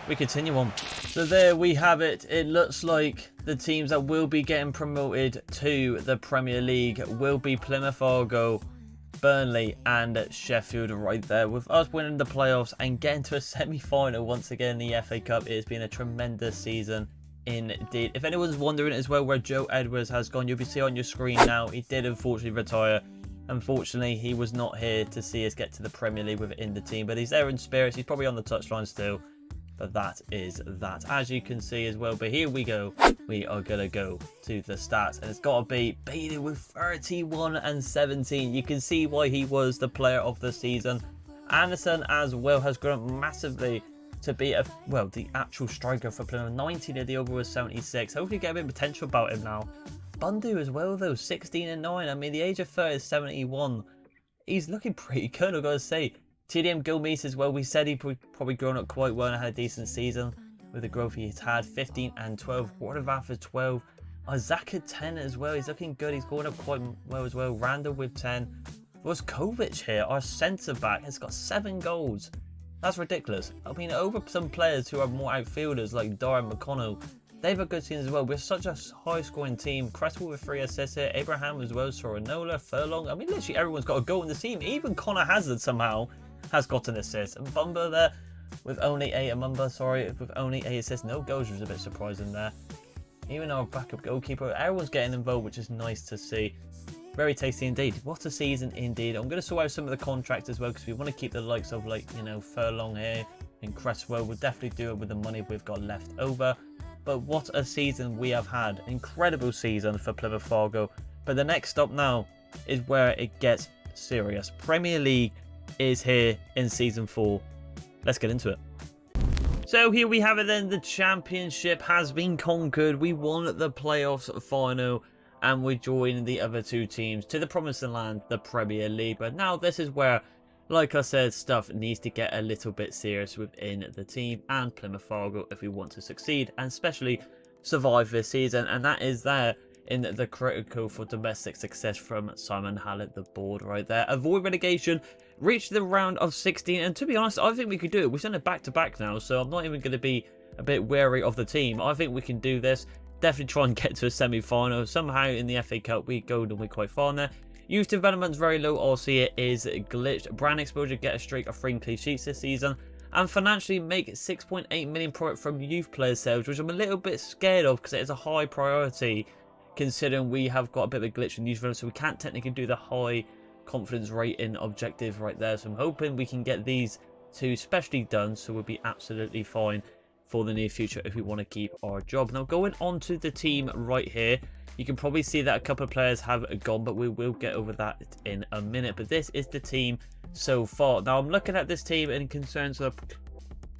We continue on. So there we have it. It looks like the teams that will be getting promoted to the Premier League will be Plymouth Argyle, Burnley and Sheffield right there, with us winning the playoffs and getting to a semi-final once again in the FA Cup. It has been a tremendous season indeed. If anyone's wondering as well where Joe Edwards has gone, you'll be seeing on your screen now. He did unfortunately retire. Unfortunately, he was not here to see us get to the Premier League within the team, but he's there in spirits. He's probably on the touchline still. But that is that, as you can see as well. But here we go. We are going to go to the stats. And it's got to be Beidou with 31 and 17. You can see why he was the player of the season. Anderson as well has grown massively to be, the actual striker for Plymouth. 19 of the over was 76. Hopefully get a bit of potential about him now. Bundu as well though, 16 and 9. I mean, the age of 30 is 71. He's looking pretty good, I've got to say. TDM Gomez as well, we said he'd probably grown up quite well and had a decent season with the growth he's had. 15 and 12. Horvath is 12. Zaka 10 as well. He's looking good. He's going up quite well as well. Randall with 10. Voskovic here, our centre back, has got 7 goals. That's ridiculous. I mean, over some players who are more outfielders like Darren McConnell, they've a good team as well. We're such a high scoring team. Cresswell with 3 assists here. Abraham as well. Sorinola, Furlong. I mean, literally everyone's got a goal in the team. Even Connor Hazard somehow has got an assist. And Bumba there with only 8. With only 8 assists. No goals, was a bit surprising there. Even our backup goalkeeper, everyone's getting involved, which is nice to see. Very tasty indeed. What a season indeed. I'm going to sort out some of the contracts as well, because we want to keep the likes of, Furlong here and Cresswell. We'll definitely do it with the money we've got left over. But what a season we have had. Incredible season for Plymouth Argyle. But the next stop now is where it gets serious. Premier League is here in season 4. Let's get into it. So here we have it then. The championship has been conquered. We won the playoffs final and we joined the other 2 teams to the promised land, the Premier League. But now this is where, like I said, stuff needs to get a little bit serious within the team and Plymouth Argyle if we want to succeed and especially survive this season. And that is there in the critical for domestic success from Simon Hallett, the board right there. Avoid relegation, reach the round of 16, and to be honest, I think we could do it. We've done it back-to-back now, so I'm not even going to be a bit wary of the team. I think we can do this. Definitely try and get to a semi-final. Somehow in the FA Cup, we go normally quite far in there. Youth development's very low. Also, it is glitched. Brand exposure, get a streak of 3 clean sheets this season. And financially make 6.8 million profit from youth player sales, which I'm a little bit scared of because it is a high priority considering we have got a bit of a glitch in youth development, so we can't technically do the high confidence rating objective right there. So I'm hoping we can get these two specially done, so we'll be absolutely fine for the near future if we want to keep our job. Now going on to the team right here, you can probably see that a couple of players have gone, but we will get over that in a minute. But this is the team so far. Now I'm looking at this team in concerns of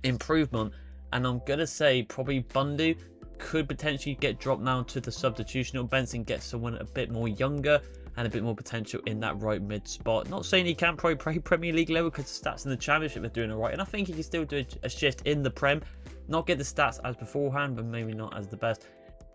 improvement, and I'm gonna say probably Bundu could potentially get dropped now to the substitutional bench and get someone a bit more younger and a bit more potential in that right mid spot. Not saying he can't probably play Premier League level because the stats in the Championship are doing it right, and I think he can still do a shift in the Prem, not get the stats as beforehand, but maybe not as the best.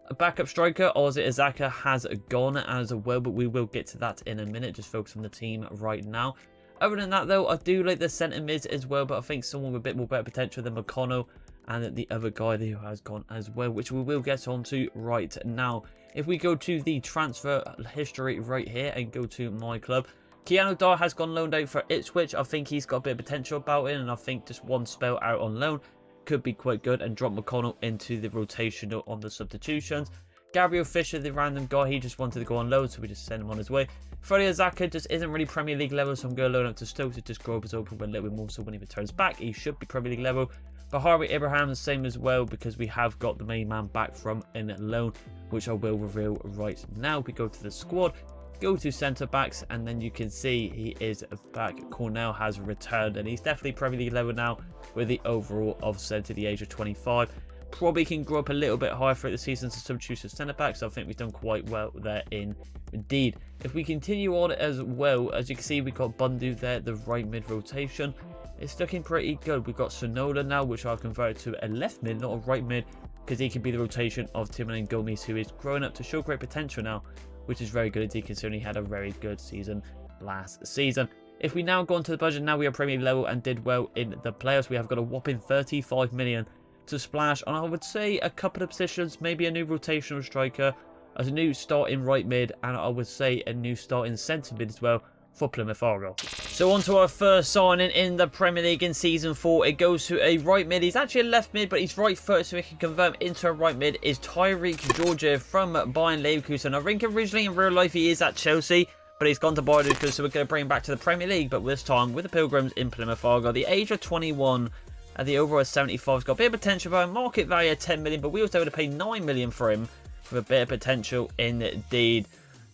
A backup striker, Ozzy Azaka, has gone as well, but we will get to that in a minute. Just focus on the team right now. Other than that though, I do like the centre mids as well, but I think someone with a bit more better potential than McConnell and the other guy who has gone as well, which we will get on to right now. If we go to the transfer history right here and go to my club, Keanu Dyer has gone loaned out for Ipswich. I think he's got a bit of potential about it, and I think just one spell out on loan could be quite good, and drop McConnell into the rotational on the substitutions. Gabriel Fisher, the random guy, he just wanted to go on loan, so we just send him on his way. Freddie Azaka just isn't really Premier League level, so I'm going to loan up to Stoke to just grow up his open a little bit more, so when he returns back, he should be Premier League level. But Harvey Abraham, the same as well, because we have got the main man back from in loan, which I will reveal right now. We go to the squad, go to centre backs, and then you can see he is back. Cornell has returned, and he's definitely Premier League level now with the overall of to the age of 25. Probably can grow up a little bit higher throughout the season to substitute as centre back, so I think we've done quite well there indeed. If we continue on as well, as you can see, we've got Bundu there, the right mid rotation. It's looking pretty good. We've got Sonola now, which I've converted to a left mid, not a right mid, because he can be the rotation of Timon Gomez, who is growing up to show great potential now, which is very good indeed, considering he had a very good season last season. If we now go on to the budget, now we are Premier League level and did well in the playoffs. We have got a whopping 35 million to splash on, I would say, a couple of positions, maybe a new rotational striker, as a new starting right mid, and I would say a new starting centre mid as well for Plymouth Argyle. So on to our first signing in the Premier League in Season 4. It goes to a right mid. He's actually a left mid, but he's right foot, so we can convert him into a right mid. Is Tyreek Georgia from Bayern Leverkusen. I think originally in real life he is at Chelsea, but he's gone to Bayern Leverkusen, so we're going to bring him back to the Premier League, but this time with the Pilgrims in Plymouth Argyle. The age of 21 and the overall 75. He's got a bit of potential, but a market value of 10 million, but we also able to pay 9 million for him with a bit of potential indeed.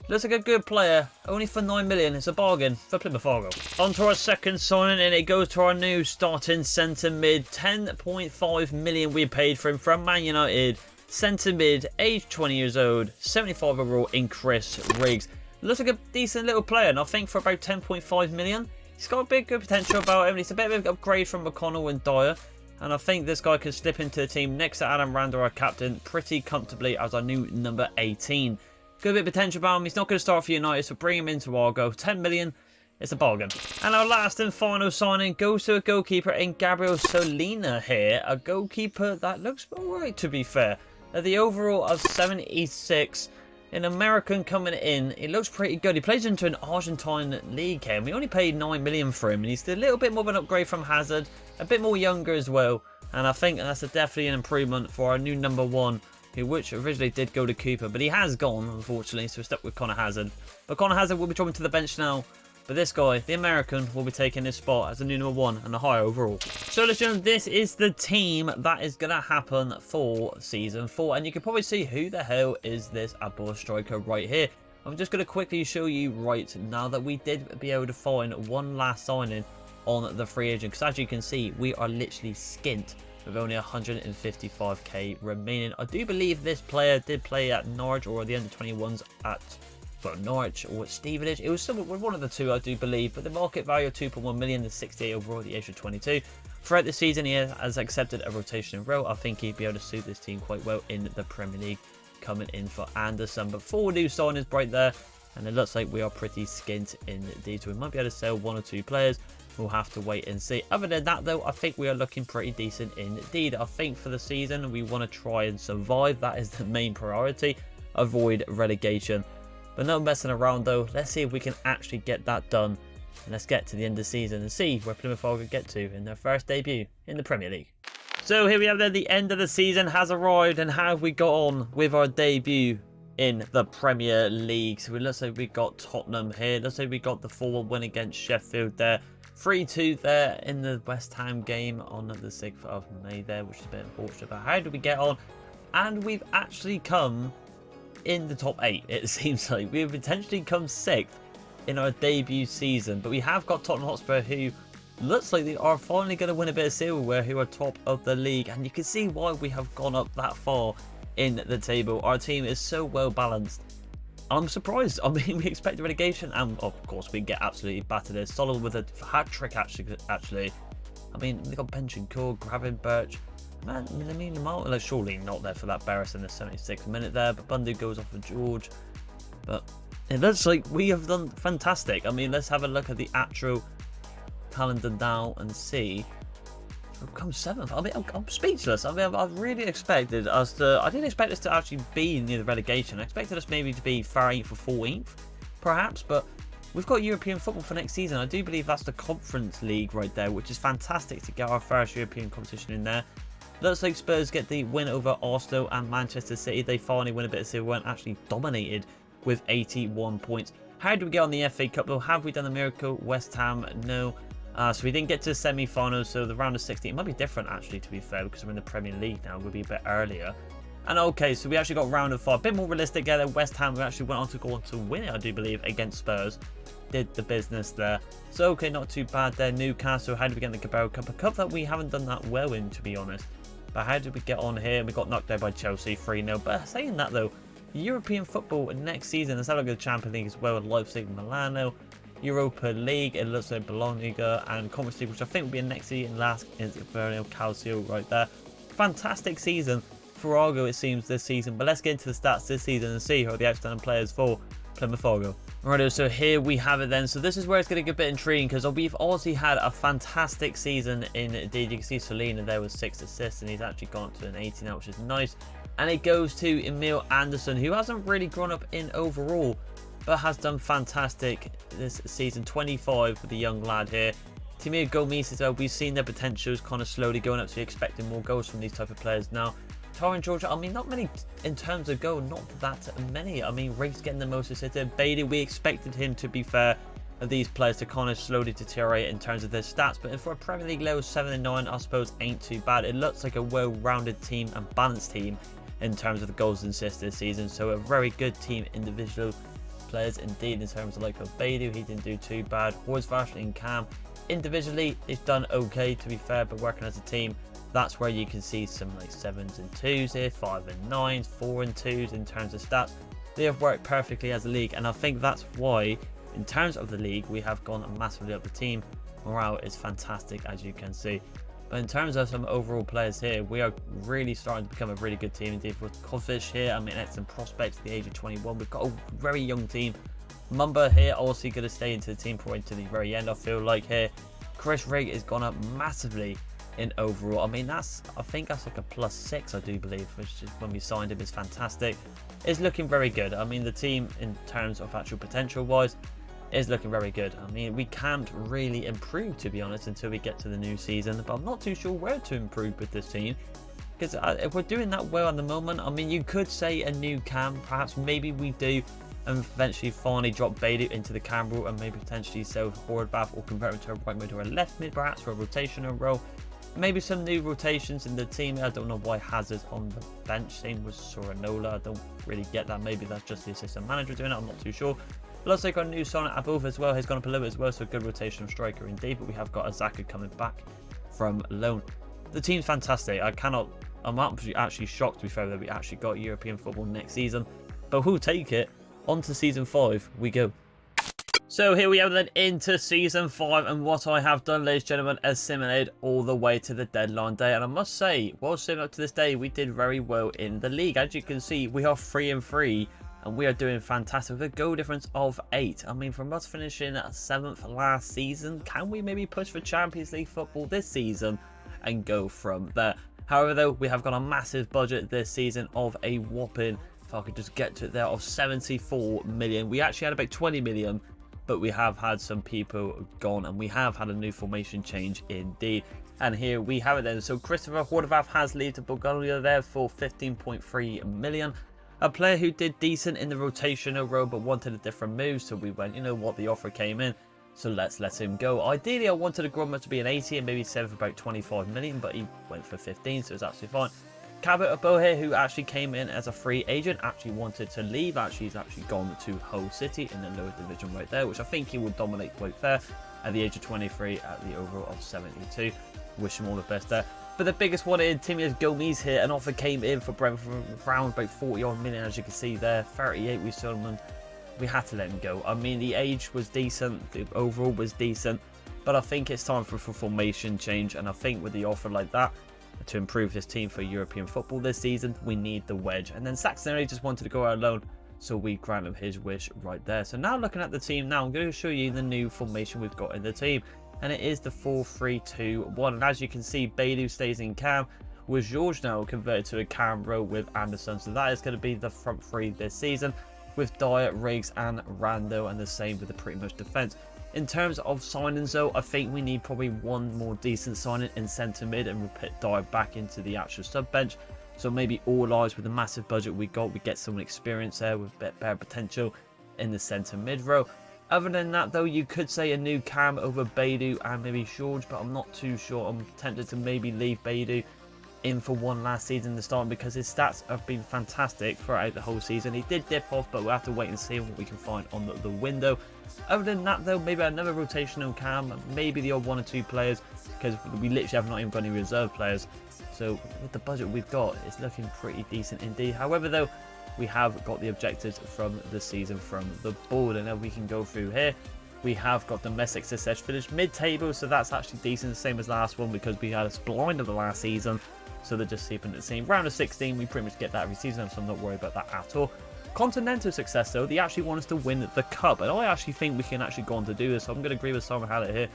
Looks like a good player, only for 9 million. It's a bargain for Plymouth Argyle. On to our second signing, and it goes to our new starting centre mid. 10.5 million we paid for him from Man United. Centre mid, age 20 years old, 75 overall in Chris Riggs. Looks like a decent little player, and I think for about 10.5 million, he's got a big good potential about him. He's a bit of an upgrade from McConnell and Dyer, and I think this guy can slip into the team next to Adam Randall, our captain, pretty comfortably as our new number 18. Good bit of potential about him. He's not going to start for United, so bring him into Argo. 10 million, it's a bargain. And our last and final signing goes to a goalkeeper in Gabriel Solina here. A goalkeeper that looks alright, to be fair. At the overall of 76, an American coming in. He looks pretty good. He plays into an Argentine league here, and we only paid 9 million for him. And he's a little bit more of an upgrade from Hazard, a bit more younger as well. And I think that's definitely an improvement for our new number 1. Which originally did go to Cooper, but he has gone, unfortunately, so we're stuck with Connor Hazard. But Connor Hazard will be dropping to the bench now, but this guy, the American, will be taking his spot as the new number 1 and a higher overall. So, listen, this is the team that is going to happen for Season 4, and you can probably see who the hell is this Abor striker right here. I'm just going to quickly show you right now that we did be able to find one last signing on the free agent, because as you can see, we are literally skint with only 155k remaining. I do believe this player did play at Norwich or the under-21s at Norwich or Stevenage. It was one of the two, I do believe, but the market value of 2.1 million is 68 overall at the age of 22. Throughout the season, he has accepted a rotation role. I think he'd be able to suit this team quite well in the Premier League, coming in for Anderson. But 4 new signings right there, and it looks like we are pretty skint indeed, so we might be able to sell 1 or 2 players. we'll have to wait and see. Other than that though, I think we are looking pretty decent indeed. I think for the season we want to try and survive. That is the main priority. Avoid relegation. But no messing around though. Let's see if we can actually get that done. And let's get to the end of the season and see where Plymouth Argyle get to in their first debut in the Premier League. So here we have then, the end of the season has arrived, and how have we got on with our debut in the Premier League? So it looks like we got Tottenham here. Looks like we got the 4-1 win against Sheffield there. 3-2 there in the West Ham game on the 6th of May there, which is a bit unfortunate. But how did we get on? And we've actually come in the top 8, it seems like. We've potentially come 6th in our debut season. But we have got Tottenham Hotspur, who looks like they are finally going to win a bit of silverware, who are top of the league. And you can see why we have gone up that far in the table. Our team is so well balanced. I'm surprised. I mean, we expected relegation, and of course we get absolutely battered. There, Solid with a hat trick actually. I mean, they got Bentancur, Gravin, Birch. Man, I mean, Martin, surely not there for that Barris in the 76th minute there, but Bundu goes off for George. But it looks like we have done fantastic. I mean, let's have a look at the actual calendar now and see. We've come 7th. I mean, I'm speechless. I mean, I really expected us to. I didn't expect us to actually be near the relegation. I expected us maybe to be 8th or 14th, perhaps. But we've got European football for next season. I do believe that's the Conference League right there, which is fantastic to get our first European competition in there. Looks like Spurs get the win over Arsenal and Manchester City. They finally win a bit of silver and actually dominated with 81 points. How do we get on the FA Cup though? Have we done the miracle? West Ham, no. So we didn't get to the semi-finals, so the round of 16, it might be different actually, to be fair, because we're in the Premier League now. We'll be a bit earlier. And okay, so we actually got round of 5, a bit more realistic there. West Ham, we actually went on to go on to win it, I do believe, against Spurs. Did the business there. So okay, not too bad there. Newcastle, how did we get in the Carabao Cup? A cup that we haven't done that well in, to be honest. But how did we get on here? We got knocked out by Chelsea 3-0. But saying that though, European football next season, let's have a look at the Champions League as well, with Leipzig, Milano. Europa League, it looks like Bologna and Conference League, which I think will be a next season. Last is Bernal Calcio right there. Fantastic season for Argo, it seems, this season. But let's get into the stats this season and see who are the outstanding players for Plymouth Argyle. Alright, so here we have it then. So this is where it's going to get a bit intriguing, because we've obviously had a fantastic season indeed. You can see Solina there with 6 assists, and he's actually gone up to an 80 now, which is nice. And it goes to Emil Anderson, who hasn't really grown up in overall, but has done fantastic this season. 25 with the young lad here. Timur Gomes as well. We've seen their potentials kind of slowly going up, so we're expecting more goals from these type of players now. Tyron Georgia, I mean, not many in terms of goal, not that many. I mean, Riggs getting the most assists. Bailey, we expected him, to be fair, of these players to kind of slowly deteriorate in terms of their stats. But for a Premier League level 7 and 9, I suppose ain't too bad. It looks like a well-rounded team and balanced team in terms of the goals and assists this season. So a very good team individual players indeed, in terms of like Beidou, he didn't do too bad. Horsvash and Cam individually, it's done okay, to be fair, but working as a team, that's where you can see some like 7s and 2s here, 5 and 9s, 4 and 2s in terms of stats. They have worked perfectly as a league, and I think that's why in terms of the league we have gone massively up the team. Morale is fantastic, as you can see. But in terms of some overall players here, we are really starting to become a really good team indeed. With Kovic here, I mean, excellent prospects at the age of 21. We've got a very young team. Mumba here, also going to stay into the team probably to the very end, I feel like here. Chris Rigg has gone up massively in overall. I mean, I think that's like a +6, I do believe, which is when we signed him, is fantastic. It's looking very good. I mean, the team in terms of actual potential wise is looking very good. I mean, we can't really improve, to be honest, until we get to the new season, but I'm not too sure where to improve with this team, because if we're doing that well at the moment, I mean, you could say a new cam, perhaps maybe we do, and eventually finally drop Beidou into the cam role, and maybe potentially sell Hordbath or convert him to a right mid or a left mid, perhaps for a rotational role. Maybe some new rotations in the team. I don't know why Hazard's on the bench. Same with Soranola. I don't really get that. Maybe that's just the assistant manager doing it. I'm not too sure. Looks like our new Sonnet Above as well has gone up a little bit as well. So good rotational striker indeed. But we have got Azaka coming back from loan. The team's fantastic. I'm actually shocked, to be fair, that we actually got European football next season. But we'll take it. On to season 5 we go. So here we are then into season 5, and what I have done, ladies and gentlemen, is simulated all the way to the deadline day. And I must say, while sim up to this day, we did very well in the league. As you can see, we are 3 and 3 and we are doing fantastic with a goal difference of 8. I mean, from us finishing 7th last season, can we maybe push for Champions League football this season and go from there? However, though, we have got a massive budget this season of a whopping, if I could just get to it there, of 74 million. We actually had about 20 million, but we have had some people gone, and we have had a new formation change indeed. And here we have it then. So Christopher Horvath has left to Bulgaria there for 15.3 million. A player who did decent in the rotational role but wanted a different move, so we went, you know what, the offer came in, so let's let him go. Ideally, I wanted a Grummer to be an 80 and maybe save about 25 million, but he went for 15, so it's absolutely fine. Cabot Abo here, who actually came in as a free agent, actually wanted to leave. He's actually gone to Hull City in the lower division right there, which I think he will dominate quite fair at the age of 23 at the overall of 72. Wish him all the best there. But the biggest one in Timios Gomez here, an offer came in for Brentford around about 40 odd million, as you can see there. 38 we sold him. We had to let him go. I mean, the age was decent, the overall was decent, but I think it's time for formation change, and I think with the offer like that, to improve this team for European football this season, we need the wedge. And then Saxon just wanted to go out alone, so we grant him his wish right there. So now looking at the team now, I'm going to show you the new formation we've got in the team, and it is the 4-3-2-1. And as you can see, Bailey stays in cam, with George now converted to a cam role with Anderson. So that is going to be the front three this season, with Dyer, Riggs and Rando, and the same with the pretty much defence. In terms of signings though, I think we need probably one more decent signing in centre mid, and we'll put Dyer back into the actual sub bench. So maybe all eyes with the massive budget we got, we get some experience there with better potential in the centre mid row. Other than that though, you could say a new cam over Beidou and maybe George, but I'm not too sure. I'm tempted to maybe leave Beidou in for one last season in the start, because his stats have been fantastic throughout the whole season. He did dip off, but we'll have to wait and see what we can find on the window. Other than that though, maybe another rotational cam, maybe the odd 1 or 2 players, because we literally have not even got any reserve players. So with the budget we've got, it's looking pretty decent indeed. However though, we have got the objectives from the season from the board, and then we can go through here. We have got domestic success finished mid-table, so that's actually decent, the same as last one, because we had a blind of the last season. So they're just keeping it the same. Round of 16, we pretty much get that every season, so I'm not worried about that at all. Continental success though, they actually want us to win the cup, and I actually think we can actually go on to do this. So I'm going to agree with Simon Hallett here.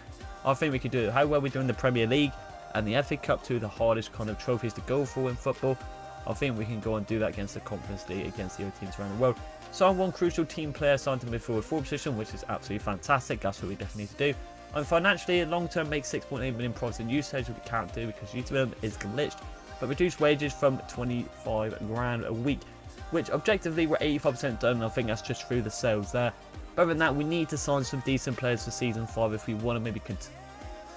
I think we can do it. How well we do in the Premier League and the FA Cup, two of the hardest kind of trophies to go for in football. I think we can go and do that against the Conference League, against the other teams around the world. So I'm one crucial team player signed to midfield forward position, which is absolutely fantastic. That's what we definitely need to do. And financially, long term makes 6.8 million profits in usage, which we can't do because YouTube is glitched. But reduced wages from 25 grand a week, which objectively we're 85% done, and I think that's just through the sales there. But other than that, we need to sign some decent players for season 5 if we want to maybe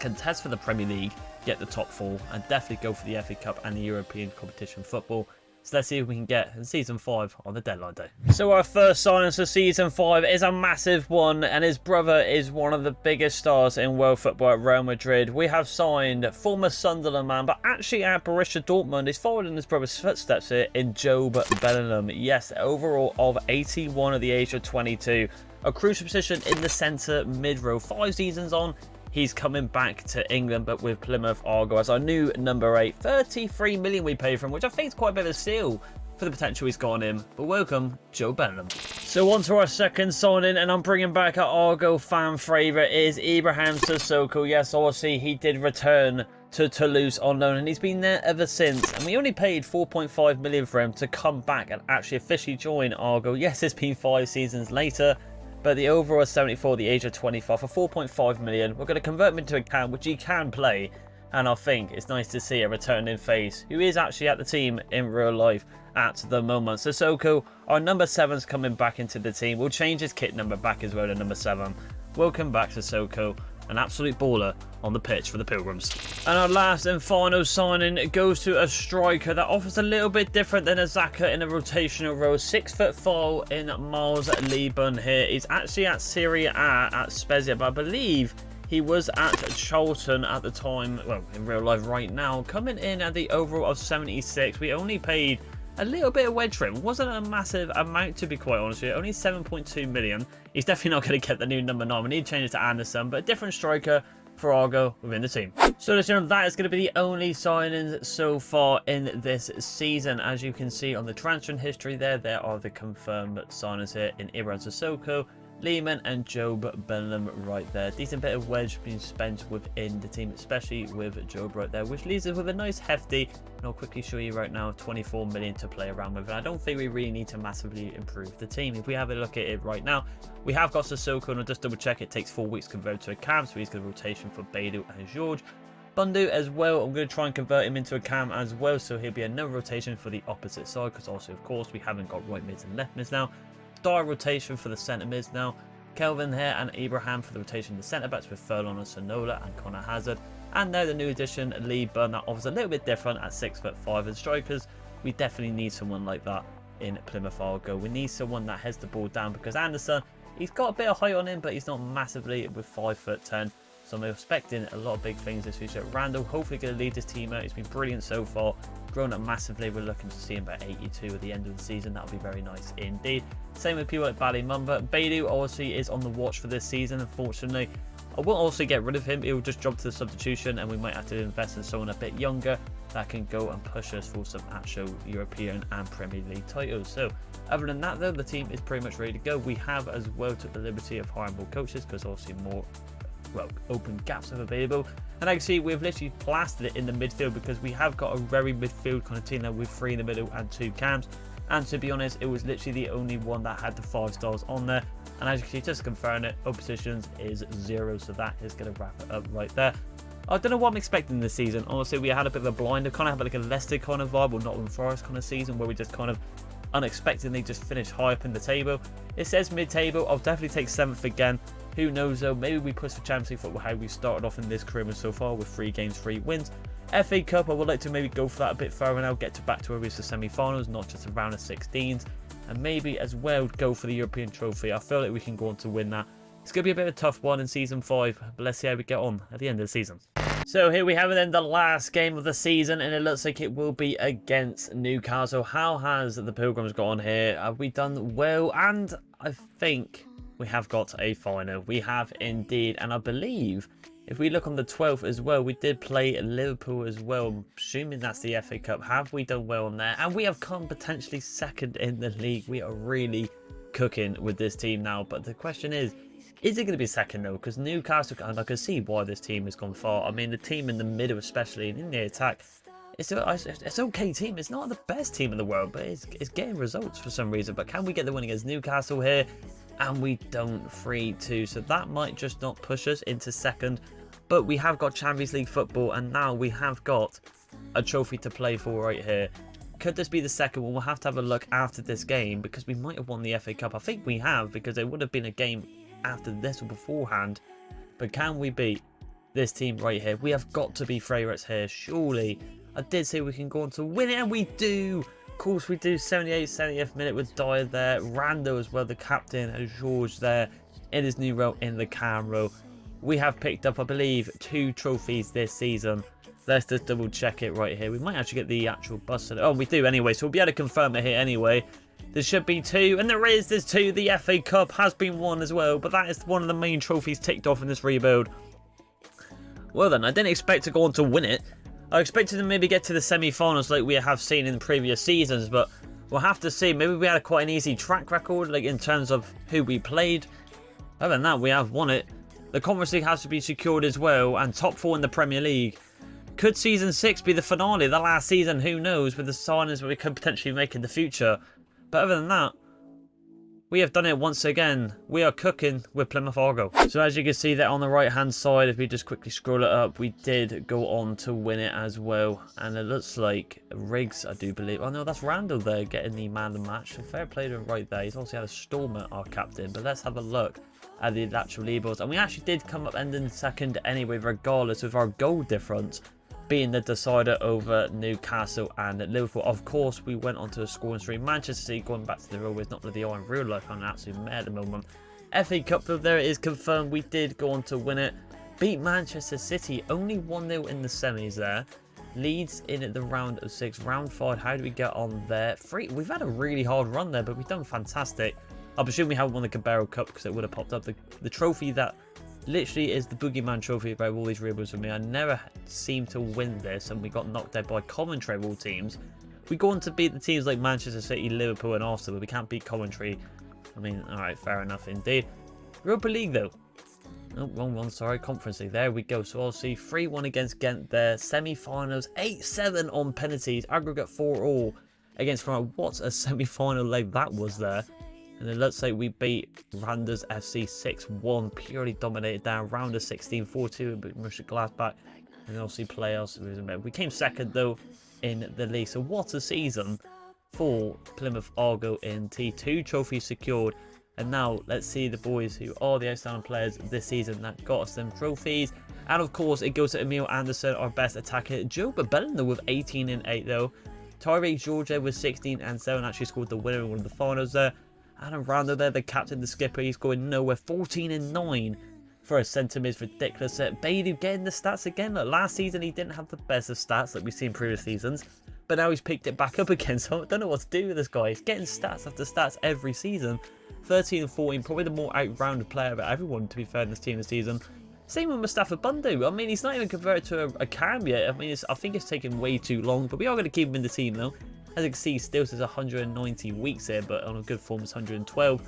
contest for the Premier League, get the top 4, and definitely go for the FA Cup and the European competition football. So let's see if we can get in season 5 on the deadline day. So our first signing for season 5 is a massive one, and his brother is one of the biggest stars in world football at Real Madrid. We have signed former Sunderland man, but actually at Borussia Dortmund. He's followed in his brother's footsteps here in Job Bellingham. Yes, overall of 81 at the age of 22. A crucial position in the centre mid row. 5 seasons on. He's coming back to England, but with Plymouth Argyle as our new number 8. 33 million we paid for him, which I think is quite a bit of a steal for the potential he's got in. But welcome, Joe Bellingham. So on to our second signing, and I'm bringing back our Argyle fan favourite is Ibrahim Sissoko. Yes, obviously he did return to Toulouse on loan, and he's been there ever since. And we only paid 4.5 million for him to come back and actually officially join Argyle. Yes, it's been 5 seasons later. But the overall is 74, the age of 25 for 4.5 million. We're going to convert him into a cam, which he can play. And I think it's nice to see a returning face who is actually at the team in real life at the moment. Sissoko, our number 7's coming back into the team. We'll change his kit number back as well to number 7. Welcome back, Sissoko. An absolute baller on the pitch for the Pilgrims. And our last and final signing goes to a striker that offers a little bit different than a Xhaka in a rotational role. 6'4" in Miles Liban here. He's actually at Serie A at Spezia, but I believe he was at Charlton at the time, well, in real life right now. Coming in at the overall of 76. We only paid a little bit of wedge for him. Wasn't a massive amount, to be quite honest with you. Only 7.2 million. He's definitely not going to get the new number 9. We need to change it to Anderson, but a different striker. for Argo within the team. So that is going to be the only signings so far in this season. As you can see on the transfer history there are the confirmed signings here in Ibrahim Sissoko, Lehman and Job Benham right there. Decent bit of wedge being spent within the team, especially with Job right there, which leaves us with a nice hefty, and I'll quickly show you right now, 24 million to play around with. And I don't think we really need to massively improve the team. If we have a look at it right now, we have got Sissoko, and I'll just double check, it takes 4 weeks to convert to a cam, so he's got a rotation for Beidou and George. Bundu as well, I'm going to try and convert him into a cam as well, so he'll be another rotation for the opposite side, because also of course we haven't got right mids and left mids now. Star rotation for the centre mids now. Kelvin here and Abraham for the rotation of the centre backs with Furlong and Sonola and Connor Hazard. And now the new addition, Lee Burn, that offers a little bit different at 6'5" and strikers. We definitely need someone like that in Plymouth Argyle. We need someone that heads the ball down, because Anderson, he's got a bit of height on him, but he's not massively with 5'10". So I'm expecting a lot of big things this future. Randall hopefully going to lead this team out. He's been brilliant so far. Grown up massively. We're looking to see him about 82 at the end of the season. That would be very nice indeed. Same with people like Bali Mumba. Beidou obviously is on the watch for this season, unfortunately. I won't also get rid of him. He'll just jump to the substitution, and we might have to invest in someone a bit younger that can go and push us for some actual European and Premier League titles. So other than that though, the team is pretty much ready to go. We have as well took the liberty of hiring more coaches, because obviously more open gaps are available. And I can see we've literally plastered it in the midfield, because we have got a very midfield kind of team there with 3 in the middle and 2 cams. And to be honest, it was literally the only one that had the 5 stars on there. And as you can see, just confirming it, oppositions is 0, so that is going to wrap it up right there. I don't know what I'm expecting this season. Honestly, we had a bit of a blinder, kind of have like a Leicester kind of vibe, or Nottingham Forest kind of season, where we just kind of unexpectedly just finished high up in the table. It says mid-table. I'll definitely take 7th again. Who knows though, maybe we push for Champions League football, how we started off in this career so far with 3 games, 3 wins. FA Cup, I would like to maybe go for that a bit further now, get back to where we was the semi-finals, not just around the 16s. And maybe as well go for the European trophy. I feel like we can go on to win that. It's going to be a bit of a tough one in Season 5, but let's see how we get on at the end of the season. So here we have it then, the last game of the season, and it looks like it will be against Newcastle. How has the Pilgrims got on here? Have we done well? And I think we have got a final. We have indeed, and I believe if we look on the 12th as well, we did play Liverpool as well. I'm assuming that's the FA Cup. Have we done well on there? And we have come potentially 2nd in the league. We are really cooking with this team now, but the question is it going to be 2nd though? Because Newcastle, and I can see why this team has gone far. I mean, the team in the middle especially, and in the attack, it's okay team. It's not the best team in the world, but it's getting results for some reason. But can we get the win against Newcastle here? And we don't, 3-2. So that might just not push us into 2nd. But we have got Champions League football, and now we have got a trophy to play for right here. Could this be the 2nd one? We'll have to have a look after this game, because we might have won the FA Cup. I think we have, because there would have been a game after this or beforehand. But can we beat this team right here? We have got to be favourites here, surely. I did say we can go on to win it, and we do. Of course we do. 70th minute with Dyer there. Rando as well, the captain, and George there in his new role in the cam role. We have picked up, I believe, 2 trophies this season. Let's just double check it right here. We might actually get the actual bus. Oh, we do anyway, so we'll be able to confirm it here anyway. There should be 2, and there is. There's 2. The FA Cup has been won as well, but that is one of the main trophies ticked off in this rebuild. Well then, I didn't expect to go on to win it. I expected to maybe get to the semi-finals like we have seen in previous seasons, but we'll have to see. Maybe we had quite an easy track record, like in terms of who we played. Other than that, we have won it. The Conference League has to be secured as well, and top 4 in the Premier League. Could Season 6 be the finale, the last season? Who knows, with the signings that we could potentially make in the future. But other than that, we have done it once again. We are cooking with Plymouth Argyle. So as you can see there on the right hand side, if we just quickly scroll it up, we did go on to win it as well. And it looks like Riggs, I do believe. Oh no, that's Randall there getting the man of the match. So fair play to him right there. He's also had a Stormer, our captain. But let's have a look at the actual leaderboards. And we actually did come up ending 2nd anyway, regardless of our goal difference being the decider over Newcastle and Liverpool. Of course, we went on to a scoring streak. Manchester City going back to the real, not with the in real life. I'm an absolute mare at the moment. FA Cup though, there it is confirmed. We did go on to win it. Beat Manchester City, only 1-0 in the semis there. Leeds in at the round of 6. Round 5, how do we get on there? 3. We've had a really hard run there, but we've done fantastic. I presume we haven't won the Cabero Cup because it would have popped up. The trophy that literally is the boogeyman trophy about all these rebuilds for me. I never seem to win this, and we got knocked out by Coventry of all teams. We go on to beat the teams like Manchester City, Liverpool and Arsenal, but we can't beat Coventry. I mean, alright, fair enough indeed. Europa League though. Oh, wrong one, sorry. Conference League. There we go. So I'll see 3-1 against Ghent there. Semi-finals, 8-7 on penalties. Aggregate 4-all against France. What a semi-final leg that was there. And then let's say we beat Randers FC 6-1. Purely dominated down. Round of 16, 4-2 and Mönchengladbach. And then obviously playoffs. We came second though in the league. So what a season for Plymouth Argyle in T2 trophies secured. And now let's see the boys who are the outstanding players this season that got us them trophies. And of course it goes to Emil Anderson, our best attacker. Joe Babellino with 18 and 8 though. Tyreek George with 16 and 7 actually scored the winner in one of the finals there. Adam Rando there, the captain, the skipper, he's going nowhere. 14 and 9 for a centre mid, ridiculous. Bailey getting the stats again. Look, last season he didn't have the best of stats like we've seen in previous seasons. But now he's picked it back up again, so I don't know what to do with this guy. He's getting stats after stats every season. 13 and 14, probably the more out-rounded player of everyone, to be fair, in this team this season. Same with Mustafa Bundu. I mean, he's not even converted to a cam yet. I mean, I think it's taken way too long, but we are going to keep him in the team, though. As you can see, still says 190 weeks here, but on a good form, it's 112.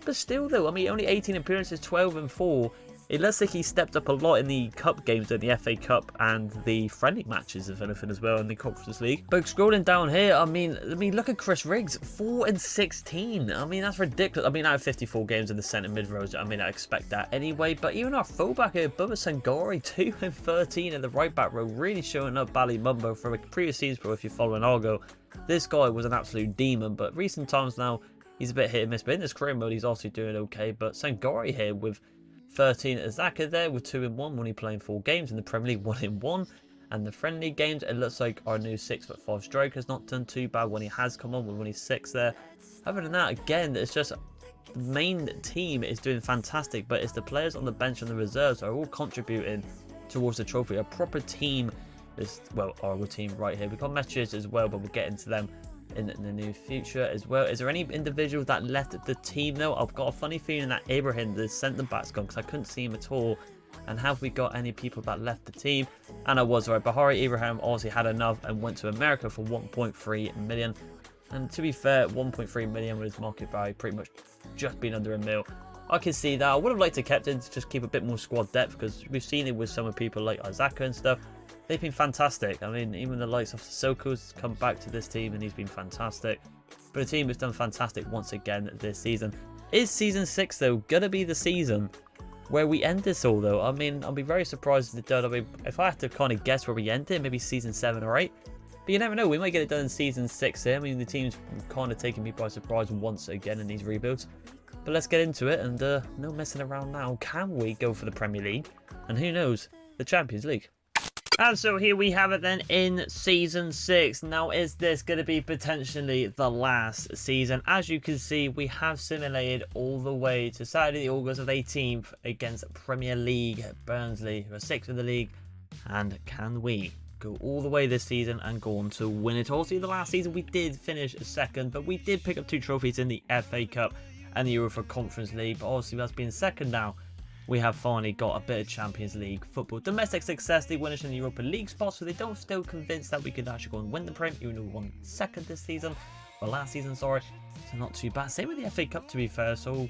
But still, though, I mean, only 18 appearances, 12 and 4. It looks like he stepped up a lot in the cup games, in the FA Cup and the friendly matches, if anything, as well in the Conference League. But scrolling down here, I mean, look at Chris Riggs, 4 and 16. I mean, that's ridiculous. I mean, out of 54 games in the centre mid rows, I mean, I expect that anyway. But even our fullback here, Bubba Sangari, 2 and 13 in the right back row, really showing up Bally Mumbo from a previous season pro. If you're following Argo, this guy was an absolute demon. But recent times now, he's a bit hit and miss. But in this career mode, he's also doing okay. But Sangari here with 13 Azaka there with 2 and 1 when he playing 4 games in the Premier League, 1 and 1. And the friendly games, it looks like our new 6'5" striker has not done too bad when he has come on, when he's 6 there. Other than that, again, it's just the main team is doing fantastic, but it's the players on the bench and the reserves are all contributing towards the trophy. A proper team is, well, our team right here. We've got messages as well, but we'll get into them in the near future as well. Is there any individual that left the team though? I've got a funny feeling that Abraham, the centre back's gone, because I couldn't see him at all. And have we got any people that left the team? And I was right. Bahari Abraham obviously had enough and went to America for 1.3 million. And to be fair, 1.3 million with his market value pretty much just been under $1 million. I can see that. I would have liked to kept it to just keep a bit more squad depth, because we've seen it with some of people like Azaka and stuff. They've been fantastic. I mean, even the likes of Sissoko's come back to this team and he's been fantastic. But the team has done fantastic once again this season. Is Season 6, though, going to be the season where we end this all, though? I mean, I'll be very surprised if it does. I mean, if I had to kind of guess where we end it, maybe Season 7 or 8. But you never know. We might get it done in Season 6 here. I mean, the team's kind of taking me by surprise once again in these rebuilds. But let's get into it, and no messing around now. Can we go for the Premier League? And who knows, the Champions League? And so here we have it then in Season 6. Now, is this going to be potentially the last season? As you can see, we have simulated all the way to Saturday, August 18th against Premier League Barnsley, who are 6th in the league. And can we go all the way this season and go on to win it? Also, the last season we did finish 2nd, but we did pick up 2 trophies in the FA Cup and the Europa Conference League. But obviously, that's been 2nd now. We have finally got a bit of Champions League football. Domestic success, they win us in the Europa League spot, so they don't still convinced that we could actually go and win the Prem, even though we won 2nd this season. Well, last season, sorry. So not too bad. Same with the FA Cup, to be fair. So,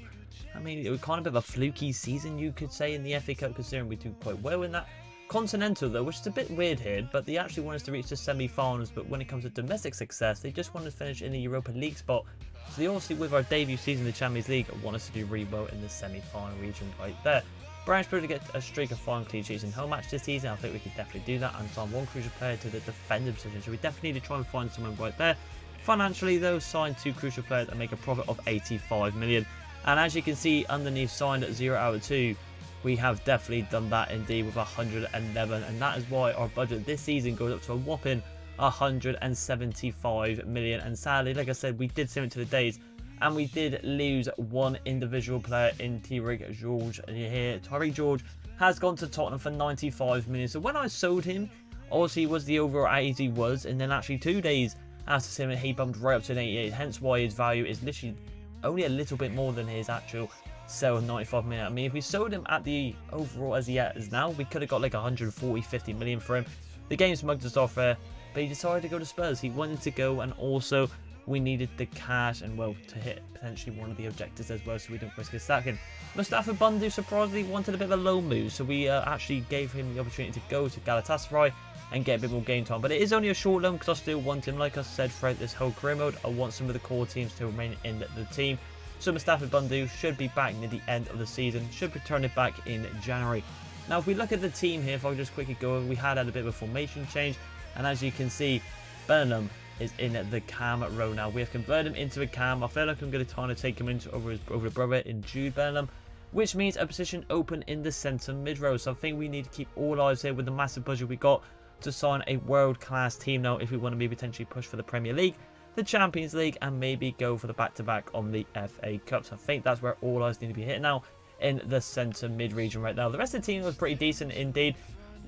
I mean, it was kind of a bit of a fluky season, you could say, in the FA Cup, considering we do quite well in that. Continental, though, which is a bit weird here, but they actually want us to reach the semi-finals, but when it comes to domestic success, they just want us to finish in the Europa League spot. So they obviously, with our debut season in the Champions League, want us to do really well in the semi-final region right there. Brian's probably to get a streak of 5 clean sheets in home match this season. I think we could definitely do that and sign 1 crucial player to the defender position. So we definitely need to try and find someone right there. Financially, though, sign 2 crucial players and make a profit of 85 million. And as you can see underneath, signed at 0 out of 2. We have definitely done that indeed with 111, and that is why our budget this season goes up to a whopping 175 million. And sadly, like I said, we did sim it to the days, and we did lose 1 individual player in Tyreek George here. Tyreek George has gone to Tottenham for 95 million. So when I sold him, obviously he was the overall age he was, and then actually 2 days after selling, he bumped right up to an 88. Hence why his value is literally only a little bit more than his actual sell 95 million. I mean, if we sold him at the overall as he is now, we could have got like 140, 50 million for him. The game's mugged us off there, but he decided to go to Spurs. He wanted to go, and also we needed the cash and, well, to hit potentially one of the objectives as well, so we don't risk his sacking. Mustafa Bundu surprisingly wanted a bit of a low move, so we actually gave him the opportunity to go to Galatasaray and get a bit more game time. But it is only a short loan because I still want him, like I said, throughout this whole career mode. I want some of the core teams to remain in the team. So Mustafa Bundu should be back near the end of the season, should return it back in January. Now, if we look at the team here, if I just quickly go over, we had a bit of a formation change, and as you can see, Burnham is in the cam row now. We have converted him into a cam. I feel like I'm going to try to take him into over his brother in Jude Burnham, which means a position open in the centre mid row. So I think we need to keep all eyes here with the massive budget we got to sign a world-class team now if we want to be potentially push for the Premier League, the Champions League, and maybe go for the back-to-back on the FA Cup. So I think that's where all eyes need to be hitting now in the centre mid region right now. The rest of the team was pretty decent indeed.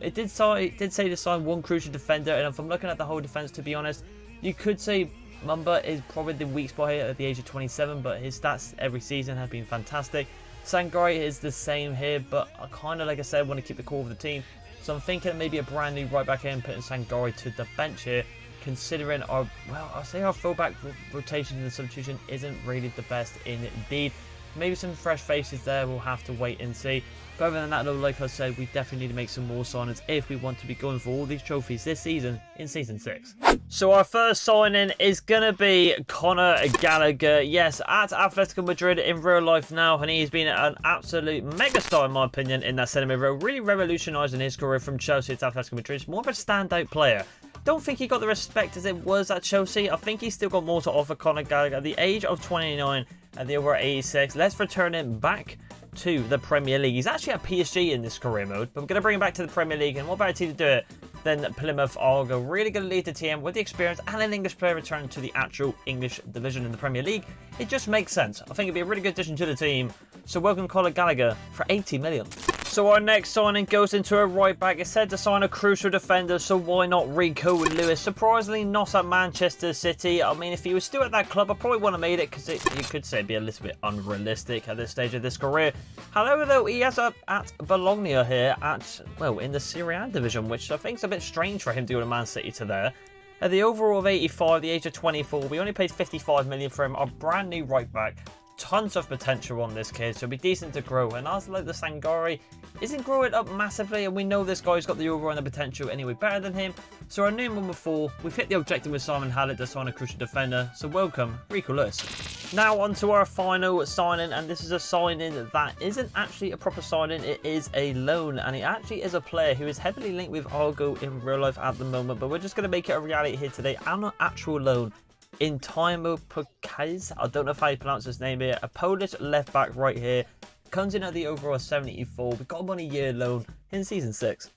It did say to sign one crucial defender, and if I'm looking at the whole defence, to be honest, you could say Mumba is probably the weak spot here at the age of 27, but his stats every season have been fantastic. Sangari is the same here, but I kind of, like I said, want to keep the core of the team. So I'm thinking maybe a brand new right back in, putting Sangari to the bench here, considering our, well, I'll say our fullback rotation and substitution isn't really the best indeed. Maybe some fresh faces there, we'll have to wait and see. But other than that, though, like I said, we definitely need to make some more signings if we want to be going for all these trophies this season in Season 6. So our first signing is going to be Conor Gallagher. Yes, at Atletico Madrid in real life now, and he's been an absolute megastar, in my opinion, in that centre mid row, really revolutionising his career from Chelsea to Atletico Madrid. He's more of a standout player. Don't think he got the respect as it was at Chelsea. I think he's still got more to offer. Conor Gallagher at the age of 29 and the over 86. Let's return him back to the Premier League. He's actually at PSG in this career mode, but we're going to bring him back to the Premier League, and what better team to do it than Plymouth Argyle. Really going to lead the team with the experience and an English player returning to the actual English division in the Premier League. It just makes sense. I think it'd be a really good addition to the team. So welcome Conor Gallagher for 80 million. So our next signing goes into a right back. It said to sign a crucial defender, so why not Rico Lewis? Surprisingly not at Manchester City. I mean, if he was still at that club, I probably wouldn't have made it, because you could say it'd be a little bit unrealistic at this stage of this career. However, though, he has at Bologna here at, well, in the Serie A division, which I think is a bit strange for him to go to Man City to there. At the overall of 85, the age of 24, we only paid 55 million for him, our brand new right back. Tons of potential on this kid, so it'll be decent to grow. And as like the Sangari isn't growing up massively, and we know this guy's got the overall and the potential anyway better than him. So our new number 4, we've hit the objective with Simon Hallett to sign a crucial defender. So welcome, Rico Lewis. Now on to our final signing, and this is a signing that isn't actually a proper signing, it is a loan, and it actually is a player who is heavily linked with Argo in real life at the moment, but we're just going to make it a reality here today, and an actual loan. In Timo Pukaz, I don't know if I pronounce his name here, a Polish left back right here, comes in at the overall 74. We got him on a year loan in Season 6.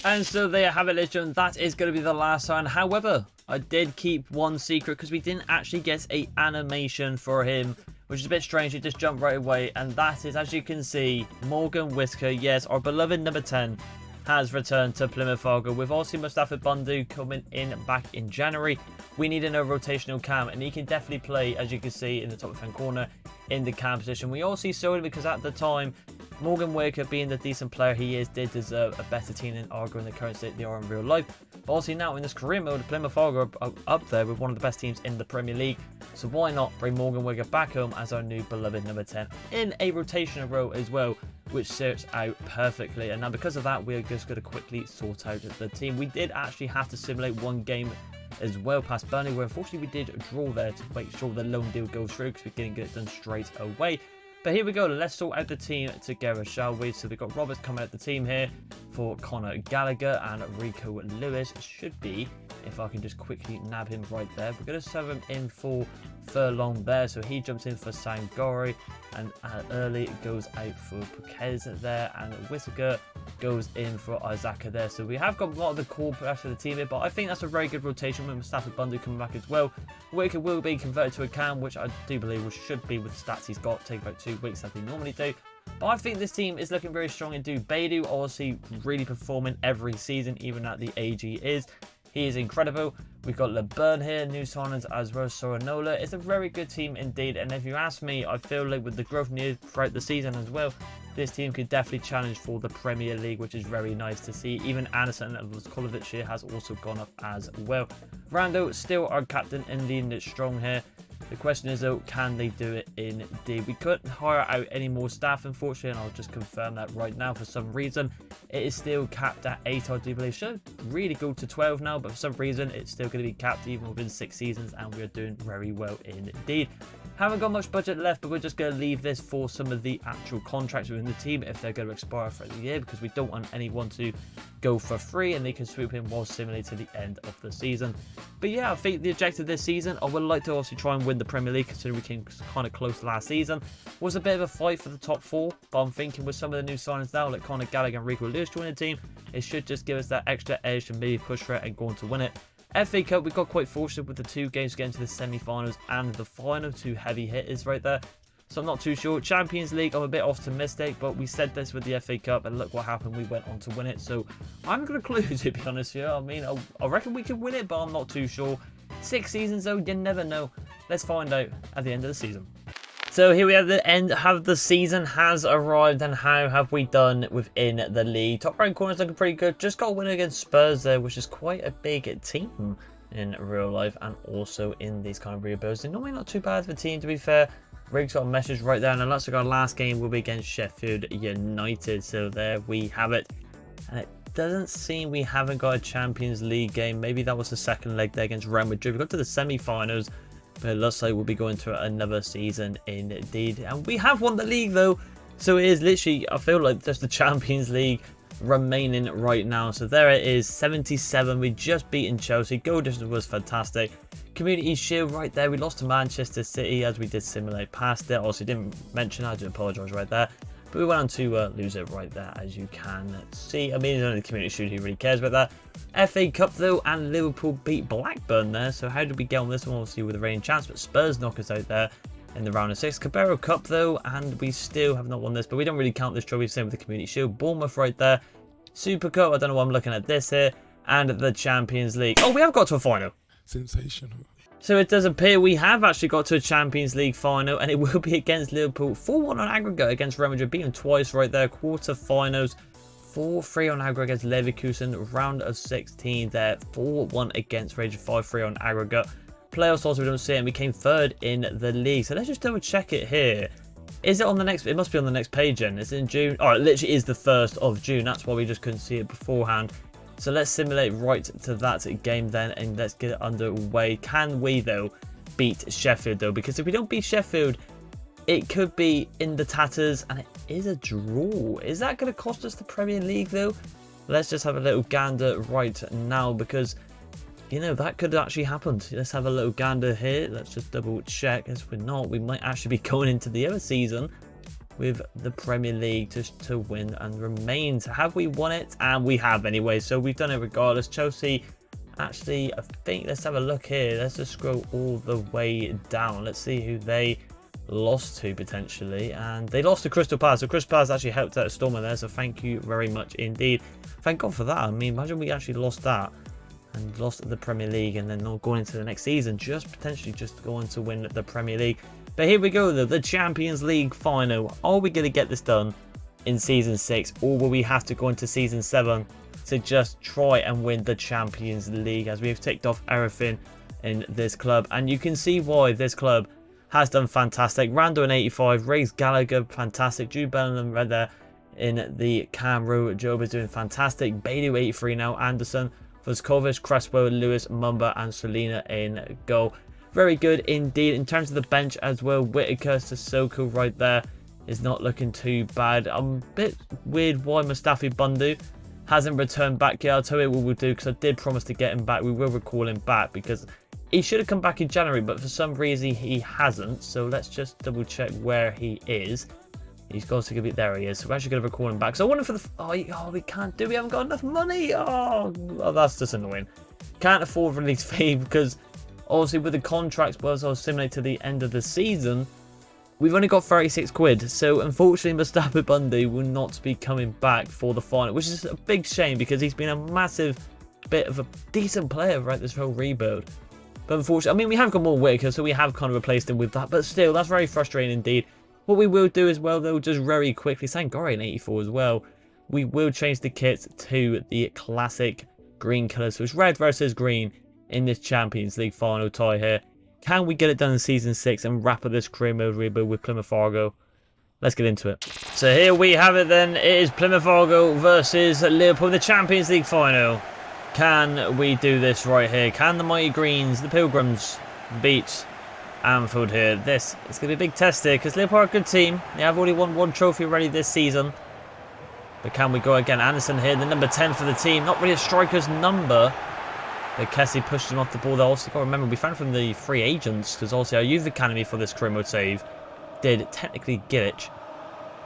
And so there you have it, legend. That is going to be the last sign. However, I did keep one secret because we didn't actually get a animation for him, which is a bit strange. It just jumped right away, and that is, as you can see, Morgan Whisker. Yes, our beloved number 10 has returned to Plymouth Argyle. With also Mustafa Bundu coming in back in January. We need another rotational cam, and he can definitely play, as you can see in the top left-hand corner, in the cam position. We also saw it because at the time, Morgan Waker, being the decent player he is, did deserve a better team than Argyle in the current state they are in real life. But also now in this career mode, Plymouth Argyle are up there with one of the best teams in the Premier League. So why not bring Morgan Waker back home as our new beloved number 10 in a rotational role as well, which suits out perfectly. And now because of that, we're just going to quickly sort out the team. We did actually have to simulate one game as well past Burnley, where unfortunately we did draw there to make sure the loan deal goes through, because we didn't get it done straight away. But here we go, let's sort out the team together, shall we? So we've got Roberts coming out the team here for Conor Gallagher, and Rico Lewis should be, if I can just quickly nab him right there. We're going to serve him in for Furlong there, so he jumps in for Sangari, and Early goes out for Pukez there, and Whittaker goes in for Isaka there. So we have got a lot of the core rest of the team here, but I think that's a very good rotation with Mustafa Bundu coming back as well. Whittaker will be converted to a cam, which I do believe should be, with the stats he's got, take about 2 weeks like they normally do. But I think this team is looking very strong indeed. Beidou obviously really performing every season, even at the age he is. He is incredible. We've got LeBurn here, new signings as well, Soranola. It's a very good team indeed, and if you ask me, I feel like with the growth needed throughout the season as well, this team could definitely challenge for the Premier League, which is very nice to see. Even Anderson and Vlahovic here has also gone up as well. Rando still our captain and leading it strong here. The question is though, can they do it indeed? We couldn't hire out any more staff unfortunately, and I'll just confirm that right now. For some reason it is still capped at 8, I do believe. Should really go to 12 now, but for some reason it's still going to be capped even within 6 seasons, and we are doing very well indeed. Haven't got much budget left, but we're just going to leave this for some of the actual contracts within the team if they're going to expire for the year, because we don't want anyone to go for free and they can swoop in more similarly to the end of the season. But yeah, I think the objective this season, I would like to also try and win the Premier League, considering we came kind of close last season. Was a bit of a fight for the top 4, but I'm thinking with some of the new signings now, like Conor Gallagher and Rico Lewis joining the team, it should just give us that extra edge to maybe push for it and go on to win it. FA Cup, we got quite fortunate with the 2 games getting to the semi-finals and the final. 2 heavy hitters right there, so I'm not too sure. Champions League, I'm a bit optimistic, but we said this with the FA Cup and look what happened, we went on to win it, so I'm going to clue to be honest here. I mean, I reckon we can win it, but I'm not too sure. 6 seasons though, you never know. Let's find out at the end of the season. So here we have the end of the season has arrived, and how have we done within the league? Top right corner is looking pretty good. Just got a win against Spurs there, which is quite a big team in real life and also in these kind of rebuilds. They're normally not too bad of a team, to be fair. Riggs got a message right there, and it looks like our last game will be against Sheffield United. So there we have it. And it doesn't seem we haven't got a Champions League game. Maybe that was the second leg there against Real Madrid. We got to the semi-finals, but it looks like we'll be going to another season indeed. And we have won the league though, so it is literally, I feel like just the Champions League remaining right now. So there it is, 77. We just beaten Chelsea. Goal distance was fantastic. Community Shield right there, we lost to Manchester City as we did simulate past it. Also didn't mention, I do apologise right there, but we went on to lose it right there, as you can see. I mean, it's only the Community Shield who really cares about that. FA Cup though, and Liverpool beat Blackburn there. So how did we get on this one? Obviously with a reigning chance, but Spurs knock us out there in the round of 6. Cabero Cup though, and we still have not won this, but we don't really count this trophy. Same with the Community Shield. Bournemouth right there. Super Cup, I don't know why I'm looking at this here, and the Champions League. Oh, we have got to a final. Sensational. So it does appear we have actually got to a Champions League final, and it will be against Liverpool. 4-1 on aggregate against Real Madrid, beat them twice right there. Quarter-finals, 4-3 on aggregate against Leverkusen. Round of 16 there, 4-1 against Rangers, 5-3 on aggregate. Playoffs also we don't see it, and we came 3rd in the league. So let's just double check it here. Is it on the next? It must be on the next page then. It's in June. Oh, it literally is the 1st of June. That's why we just couldn't see it beforehand. So let's simulate right to that game then, and let's get it underway. Can we though beat Sheffield though? Because if we don't beat Sheffield, it could be in the tatters, and it is a draw. Is that going to cost us the Premier League though? Let's just have a little gander right now, because you know that could actually happen. Let's have a little gander here. Let's just double check. As we're not, we might actually be going into the other season with the Premier League just to win and remain. So have we won it? And we have anyway, so we've done it regardless. Chelsea, actually, I think, let's have a look here. Let's just scroll all the way down. Let's see who they lost to potentially, and they lost to Crystal Palace. So Crystal Palace actually helped out Stormer there, so thank you very much indeed. Thank God for that. I mean, imagine we actually lost that and lost the Premier League, and then not going into the next season, just potentially just going to win the Premier League. But here we go though, the Champions League final. Are we going to get this done in season 6, or will we have to go into season 7 to just try and win the Champions League, as we have ticked off everything in this club? And you can see why this club has done fantastic. Rando in 85, Riggs, Gallagher, fantastic. Jude Bellingham right there in the Camero. Job is doing fantastic. Bailey 83 now. Anderson, Vlahovic, Cresswell, Lewis, Mumba, and Selena in goal. Very good indeed. In terms of the bench as well, Whitaker, Sissoko right there is not looking too bad. I'm a bit weird why Mustafi Bundu hasn't returned back yet. I'll tell you what we'll do, because I did promise to get him back. We will recall him back, because he should have come back in January, but for some reason he hasn't. So let's just double check where he is. He's got to be there. He is. So we're actually going to recall him back. So I wonder for the we can't do. We haven't got enough money. Oh, that's just annoying. Can't afford release fee, because obviously with the contracts, well, so simulate to the end of the season, we've only got 36 quid. So unfortunately, Mustafa Bundu will not be coming back for the final, which is a big shame, because he's been a massive bit of a decent player throughout this whole rebuild. But unfortunately, I mean, we have got more Whitaker, so we have kind of replaced him with that. But still, that's very frustrating indeed. What we will do as well, though, just very quickly, Sangori in 84 as well, we will change the kits to the classic green colours. So it's red versus green in this Champions League final tie here. Can we get it done in Season 6 and wrap up this career mode rebuild with Plymouth Argyle? Let's get into it. So here we have it then. It is Plymouth Argyle versus Liverpool in the Champions League final. Can we do this right here? Can the Mighty Greens, the Pilgrims, beat Anfield here? This is going to be a big test here because Liverpool are a good team. They have already won one trophy already this season. But can we go again? Anderson here, the number 10 for the team. Not really a striker's number. But Kessie pushes him off the ball there. Also, got to remember, we found from the free agents because also our youth academy for this career mode save did technically Gillich.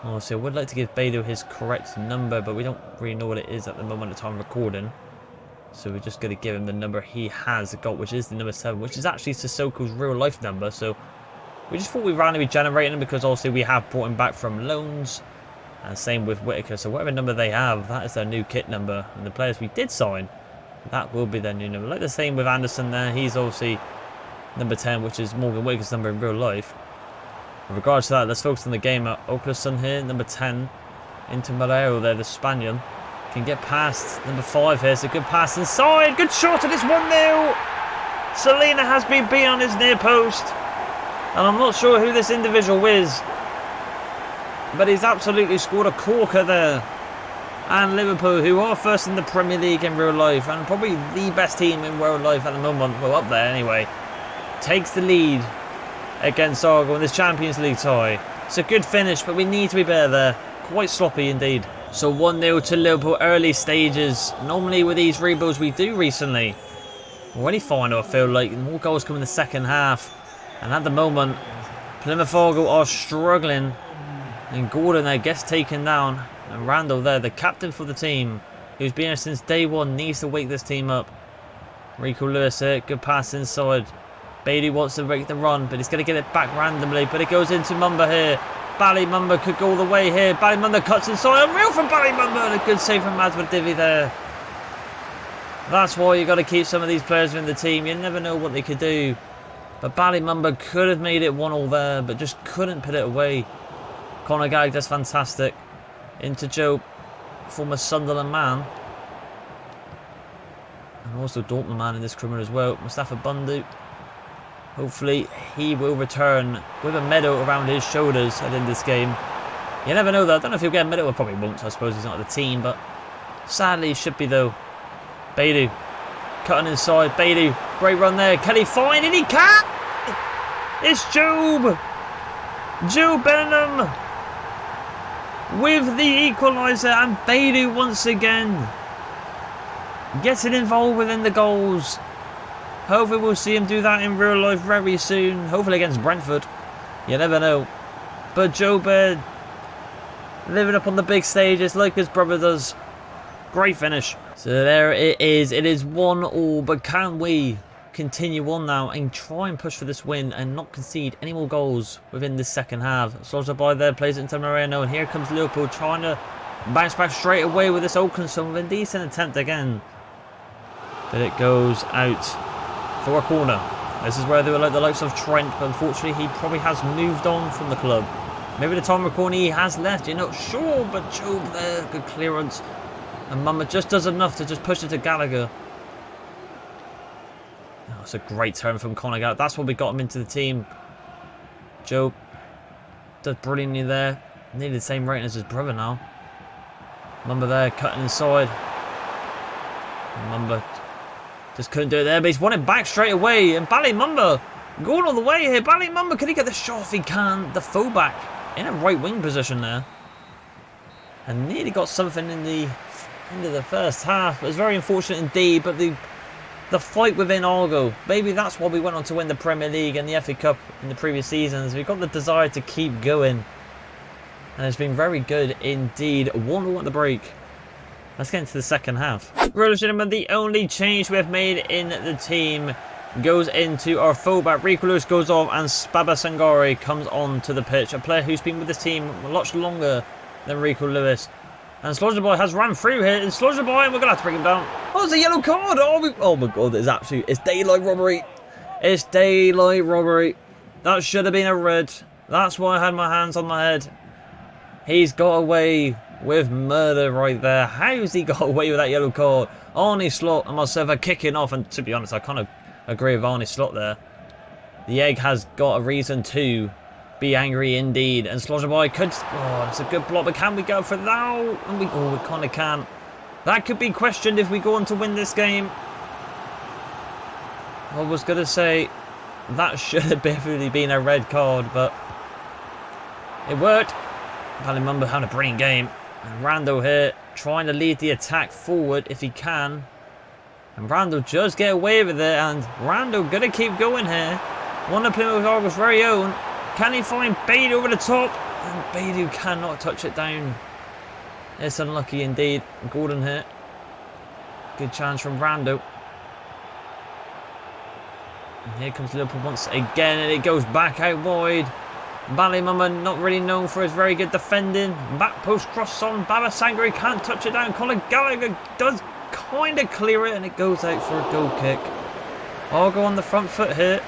Also, I would like to give Beidou his correct number, but we don't really know what it is at the moment of time recording. So we're just going to give him the number he has got, which is the number 7, which is actually Sissoko's real life number. So we just thought we'd randomly generate him because obviously we have brought him back from loans. And same with Whitaker. So whatever number they have, that is their new kit number. And the players we did sign, that will be their new number. Like the same with Anderson there. He's obviously number 10, which is Morgan Whitaker's number in real life. In regards to that, let's focus on the game. Oaklerson here, number 10. Into Mareo there, the Spaniard. Can get past number 5 here. It's a good pass inside. Good shot, and it's 1-0. Selena has been beaten on his near post. And I'm not sure who this individual is. But he's absolutely scored a corker there. And Liverpool, who are first in the Premier League in real life, and probably the best team in real life at the moment, well, up there anyway, takes the lead against Argyle in this Champions League tie. It's a good finish, but we need to be better there. Quite sloppy indeed. So 1-0 to Liverpool, early stages. Normally with these rebuilds we do recently, already final, I feel like more goals come in the second half. And at the moment, Plymouth Argyle are struggling. And Gordon there gets taken down. And Randall there, the captain for the team, who's been here since day one, needs to wake this team up. Rico Lewis here, good pass inside. Bailey wants to break the run, but he's going to get it back randomly. But it goes into Mumba here. Ballymumba could go all the way here. Ballymumba cuts inside. Unreal from Ballymumba. And a good save from Madvadivi there. That's why you got to keep some of these players in the team. You never know what they could do. But Ballymumba could have made it 1-1 there, but just couldn't put it away. Conor Gag does fantastic. Into Joe, former Sunderland man. And also Dortmund man in this criminal as well. Mustafa Bundu. Hopefully he will return with a medal around his shoulders at the end of this game. You never know though. I don't know if he'll get a medal. Well, probably won't. I suppose he's not the team, but sadly he should be though. Beidou cutting inside. Beidou, great run there. Can he find it? He can! It's Job! Joe Benham with the equaliser, and Beidou once again getting involved within the goals. Hopefully we'll see him do that in real life very soon. Hopefully against Brentford. You never know. But Joe Bird living up on the big stages like his brother does. Great finish. So there it is. It is 1-1. But can we continue on now and try and push for this win and not concede any more goals within this second half? Soldier by there plays it into Moreno. And here comes Liverpool trying to bounce back straight away with this Oakenson with a decent attempt again. But it goes out for a corner. This is where they were like the likes of Trent, but unfortunately he probably has moved on from the club. Maybe the time recording he has left, you're not sure, but Job there, good clearance. And Mumma just does enough to just push it to Gallagher. Oh, it's a great turn from Conor Gallagher. That's what we got him into the team. Job does brilliantly there. Nearly the same rating as his brother now. Mumba there, cutting inside. Mumba just couldn't do it there, but he's won it back straight away. And Ballymumba going all the way here. Ballymumba, can he get the shot if he can? The fullback in a right wing position there. And nearly got something in the end of the first half. It was very unfortunate indeed, but the fight within Argyle, maybe that's why we went on to win the Premier League and the FA Cup in the previous seasons. We've got the desire to keep going. And it's been very good indeed. 1-1 at the break. Let's get into the second half. Ladies and gentlemen, the only change we have made in the team goes into our fullback. Rico Lewis goes off and Spaba Sangari comes on to the pitch. A player who's been with this team much longer than Rico Lewis. And Sludgerboy has ran through here. And Sludgerboy, and we're going to have to bring him down. Oh, it's a yellow card. Oh my God, it's absolute. It's daylight robbery. It's daylight robbery. That should have been a red. That's why I had my hands on my head. He's got away with murder right there. How's he got away with that yellow card? Arnie Slot and myself are kicking off. And to be honest, I kind of agree with Arnie Slot there. The egg has got a reason to be angry indeed. And Sludgerboy could... Oh, it's a good block. But can we go for that? And we kind of can. That could be questioned if we go on to win this game. I was going to say that should have definitely been a red card, but it worked. Ballymumba having a brilliant game. And Randall here trying to lead the attack forward if he can. And Randall just get away with it. And Randall going to keep going here. One of Plymouth Argyle's very own. Can he find Beidou over the top? And Beidou cannot touch it down. It's unlucky indeed. Gordon here. Good chance from Randall. And here comes Liverpool once again, and it goes back out wide. Ballymumba not really known for his very good defending. Back post cross on. Baba Sangre can't touch it down. Conor Gallagher does kind of clear it, and it goes out for a goal kick. I'll go on the front foot here.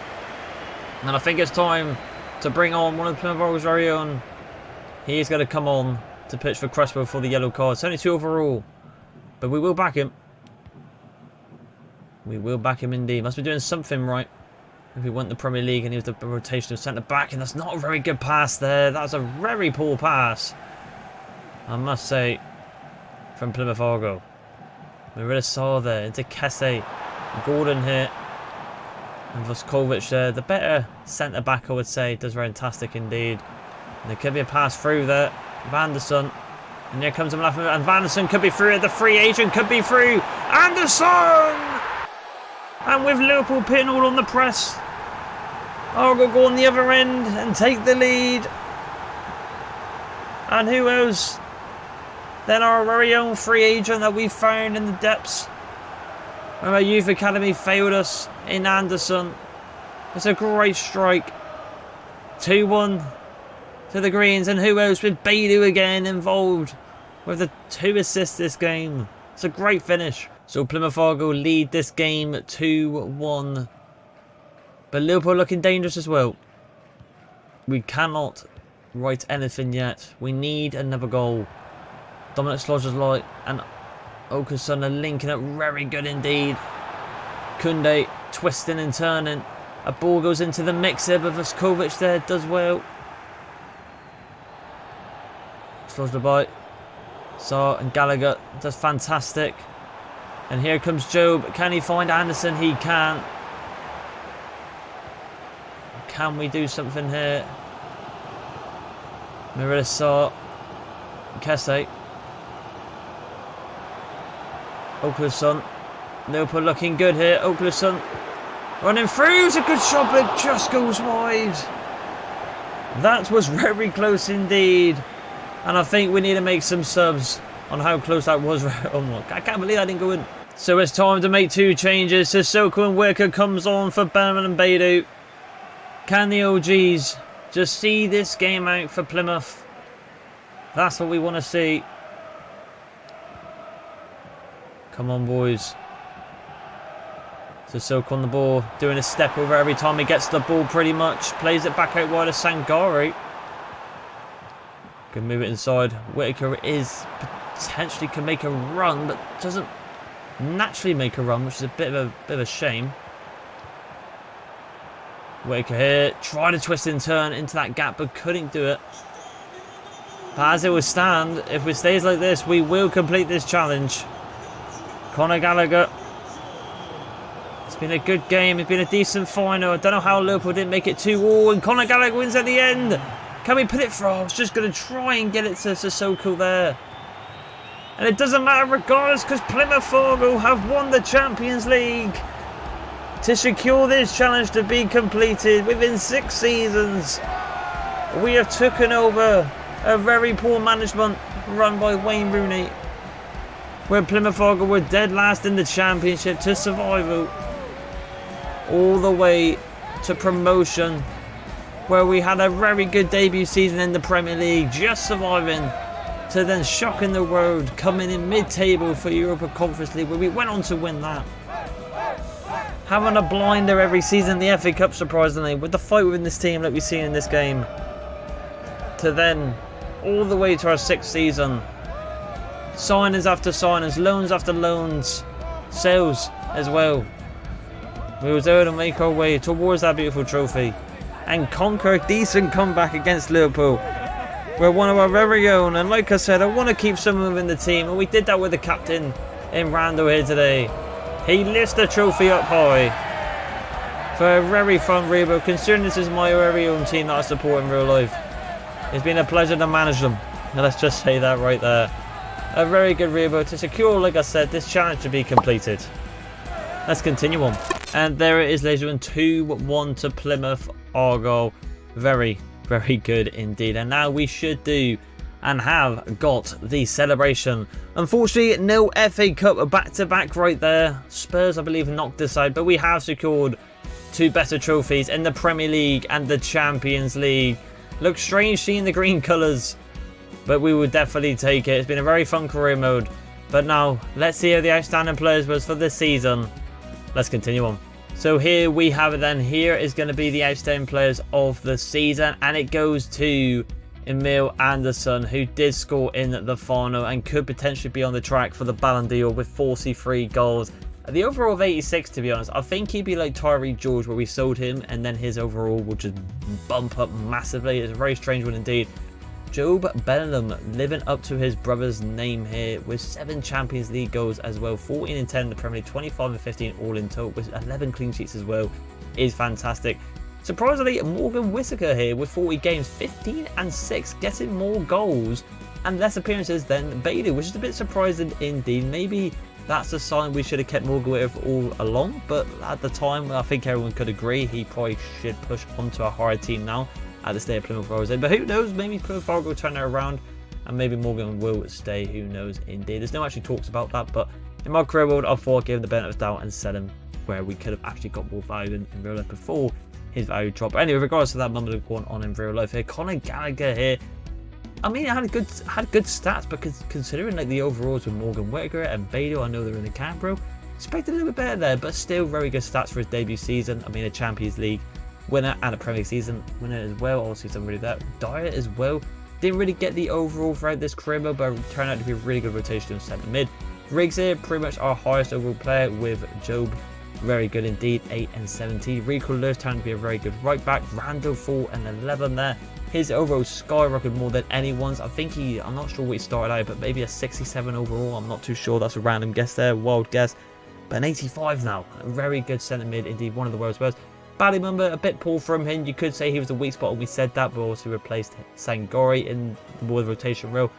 And I think it's time to bring on one of the Plymouth Argyle's very own. He's going to come on to pitch for Crespo for the yellow card. It's only 2 overall. But we will back him. We will back him indeed. Must be doing something right if we want the Premier League, and he was the rotation of centre back, and that's not a very good pass there. That's a very poor pass, I must say, from Plymouth Argyle. We really saw there into Kesse, Gordon here, and Vuskovic there. The better centre back, I would say, does fantastic indeed. And there could be a pass through there. Vanderson, and here comes him laughing, and Vanderson could be through. The free agent could be through. Anderson. And with Liverpool pitting all on the press, Argyle go on the other end and take the lead. And who else than our very own free agent that we found in the depths when our youth academy failed us in Anderson. It's a great strike. 2-1 to the Greens, and who else with Beidou again involved with the 2 assists this game. It's a great finish. So Plymouth Argyle lead this game 2-1. But Liverpool looking dangerous as well. We cannot write anything yet. We need another goal. Dominic Slodger's and Okason are linking up very good indeed. Kunde twisting and turning. A ball goes into the mix here, but Vuskovic there does well. Slodger by Saar, and Gallagher does fantastic. And here comes Job. Can he find Anderson? He can. Can we do something here? Marilla Saar. Kesse. Oklason. Liverpool looking good here. Oklason running through. It's a good shot, but just goes wide. That was very close indeed. And I think we need to make some subs on how close that was. Oh my, I can't believe I didn't go in. So it's time to make 2 changes. Sissoko and Wicker comes on for Benjamin and Beidou. Can the OGs just see this game out for Plymouth? That's what we want to see. Come on, boys. Sissoko on the ball, doing a step over every time he gets the ball pretty much. Plays it back out wide of Sangare. Can move it inside. Whitaker is potentially can make a run, but doesn't naturally make a run, which is a bit of a shame. Whitaker here, try to twist and turn into that gap, but couldn't do it. But as it would stand, if it stays like this, we will complete this challenge. Conor Gallagher. It's been a good game. It's been a decent final. I don't know how Liverpool didn't make it 2-2, and Conor Gallagher wins at the end. Can we put it through? I was just going to try and get it to Sissoko there. And it doesn't matter regardless, because Plymouth Argyle have won the Champions League to secure this challenge to be completed within 6 seasons. We have taken over a very poor management run by Wayne Rooney, where Plymouth Argyle were dead last in the Championship to survival, all the way to promotion, where we had a very good debut season in the Premier League, just surviving to then shocking the world, coming in mid-table for Europa Conference League, where we went on to win that. Having a blinder every season in the FA Cup, surprisingly, with the fight within this team like we've seen in this game. To then, all the way to our 6th season. Signings after signings, loans after loans, sales as well. We was able to make our way towards that beautiful trophy and conquer a decent comeback against Liverpool. We're one of our very own, and like I said, I want to keep someone within the team, and we did that with the captain in Rando here today. He lifts the trophy up high for a very fun rebuild, considering this is my very own team that I support in real life. It's been a pleasure to manage them, and let's just say that right there. A very good rebuild to secure, like I said, this challenge to be completed. Let's continue on. And there it is, ladies and gentlemen, 2-1 to Plymouth Argyle. Very, very good indeed. And now we should do and have got the celebration. Unfortunately, no FA Cup back-to-back right there. Spurs, I believe, knocked this out, but we have secured 2 better trophies in the Premier League and the Champions League. Looks strange seeing the green colours, but we will definitely take it. It's been a very fun career mode. But now, let's see how the outstanding players was for this season. Let's continue on. So here we have it then. Here is going to be the outstanding players of the season, and it goes to Emil Anderson, who did score in the final and could potentially be on the track for the Ballon d'Or with 43 goals. The overall of 86, to be honest. I think he'd be like Tyree George, where we sold him and then his overall will just bump up massively. It's a very strange one indeed. Job Bellingham living up to his brother's name here with 7 Champions League goals as well. 14 and 10 in the Premier League, 25 and 15 all in total with 11 clean sheets as well. Is fantastic. Surprisingly, Morgan Whittaker here with 40 games, 15 and 6, getting more goals and less appearances than Bailey, which is a bit surprising indeed. Maybe that's a sign we should have kept Morgan Whittaker all along, but at the time, I think everyone could agree he probably should push onto a higher team now at the state of Plymouth Argyle. But who knows, maybe Plymouth Argyle will turn it around and maybe Morgan will stay, who knows indeed. There's no actually talks about that, but in my career world, I thought I'd give him the benefit of the doubt and sell him where we could have actually got more value in real life before his value drop. But anyway, regardless of that moment going on in real life here, Conor Gallagher here, I mean, it had good stats, but considering like the overalls with Morgan Whittaker and Beto, I know they're in the camp, bro. Expected a little bit better there, but still very good stats for his debut season. I mean, a Champions League winner and a Premier League season winner as well. Obviously, somebody that Dyer as well. Didn't really get the overall throughout this career mode, but turned out to be a really good rotation in centre mid. Riggs here, pretty much our highest overall player with Job. Very good indeed, 8 and 17. Rico Lewis turned to be a very good right back. Randall 4 and 11 there. His overall skyrocketed more than anyone's. I think I'm not sure what he started out, but maybe a 67 overall. I'm not too sure. That's a random guess there, wild guess. But an 85 now. A very good centre mid, indeed, one of the world's best. Ballymumba, a bit poor from him. You could say he was a weak spot when we said that, but also replaced Sangori in the more rotation role.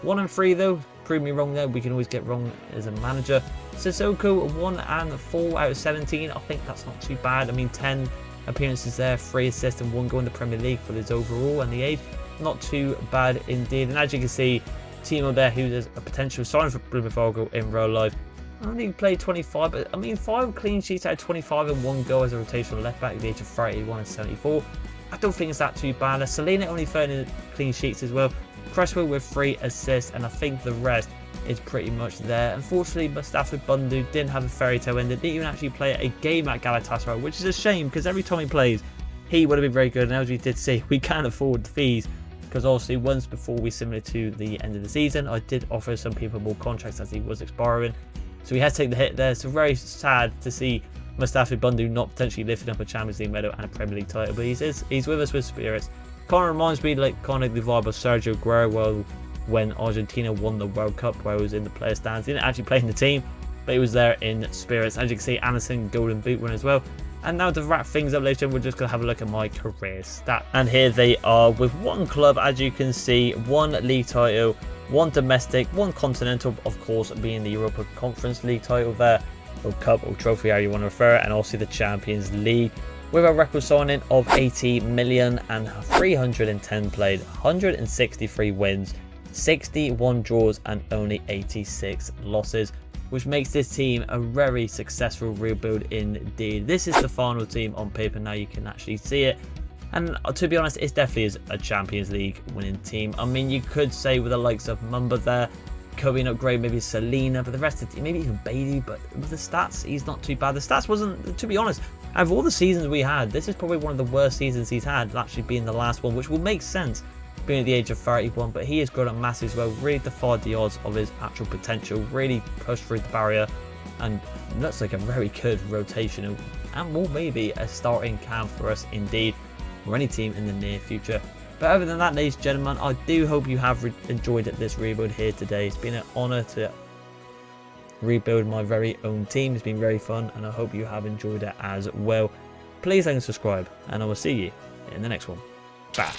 1 and 3 though. Prove me wrong there. We can always get wrong as a manager. Sissoko 1 and 4 out of 17. I think that's not too bad. I mean, 10 appearances there, 3 assists and 1 goal in the Premier League for his overall and the age. Not too bad indeed. And as you can see, Timo there, who's a potential sign for Plymouth Argyle in real life. Only played 25, but I mean 5 clean sheets out of 25 and 1 goal as a rotational left back at the age of 31 and 74. I don't think it's that too bad. Selena only 30 clean sheets as well. Cresswell with 3 assists, and I think the rest is pretty much there. Unfortunately, Mustafa Bundu didn't have a fairy tale ending. Didn't even actually play a game at Galatasaray, which is a shame because every time he plays, he would have been very good. And as we did see, we can't afford the fees because obviously once before we similar to the end of the season, I did offer some people more contracts as he was expiring. So we had to take the hit there. So very sad to see Mustafa Bundu not potentially lifting up a Champions League medal and a Premier League title, but he's with us with spirits. Kind of reminds me like kind of the vibe of Sergio Aguero when Argentina won the World Cup, where he was in the player stands. He didn't actually play in the team, but he was there in spirits. As you can see, Anderson Golden Boot winner as well. And now to wrap things up later, we're just going to have a look at my career stats. And here they are with 1 club, as you can see, 1 league title, 1 domestic, 1 continental, of course, being the Europa Conference League title there, or cup or trophy, how you want to refer it, and also the Champions League. With a record signing of 80 million and 310 played, 163 wins, 61 draws and only 86 losses, which makes this team a very successful rebuild indeed. This is the final team on paper now, you can actually see it. And to be honest, it definitely is a Champions League winning team. I mean, you could say with the likes of Mumba there, Kobe upgrade, maybe Selena, but the rest of the team, maybe even Bailey, but with the stats, he's not too bad. The stats wasn't, to be honest, out of all the seasons we had, this is probably one of the worst seasons he's had, actually being the last one, which will make sense being at the age of 31, but he has grown up massive as well, really defied the odds of his actual potential, really pushed through the barrier, and looks like a very good rotational, and will maybe a starting cam for us indeed, or any team in the near future. But other than that, ladies and gentlemen, I do hope you have enjoyed this rebuild here today. It's been an honour to rebuild my very own team. It's been very fun, and I hope you have enjoyed it as well. Please like and subscribe, and I will see you in the next one. Bye.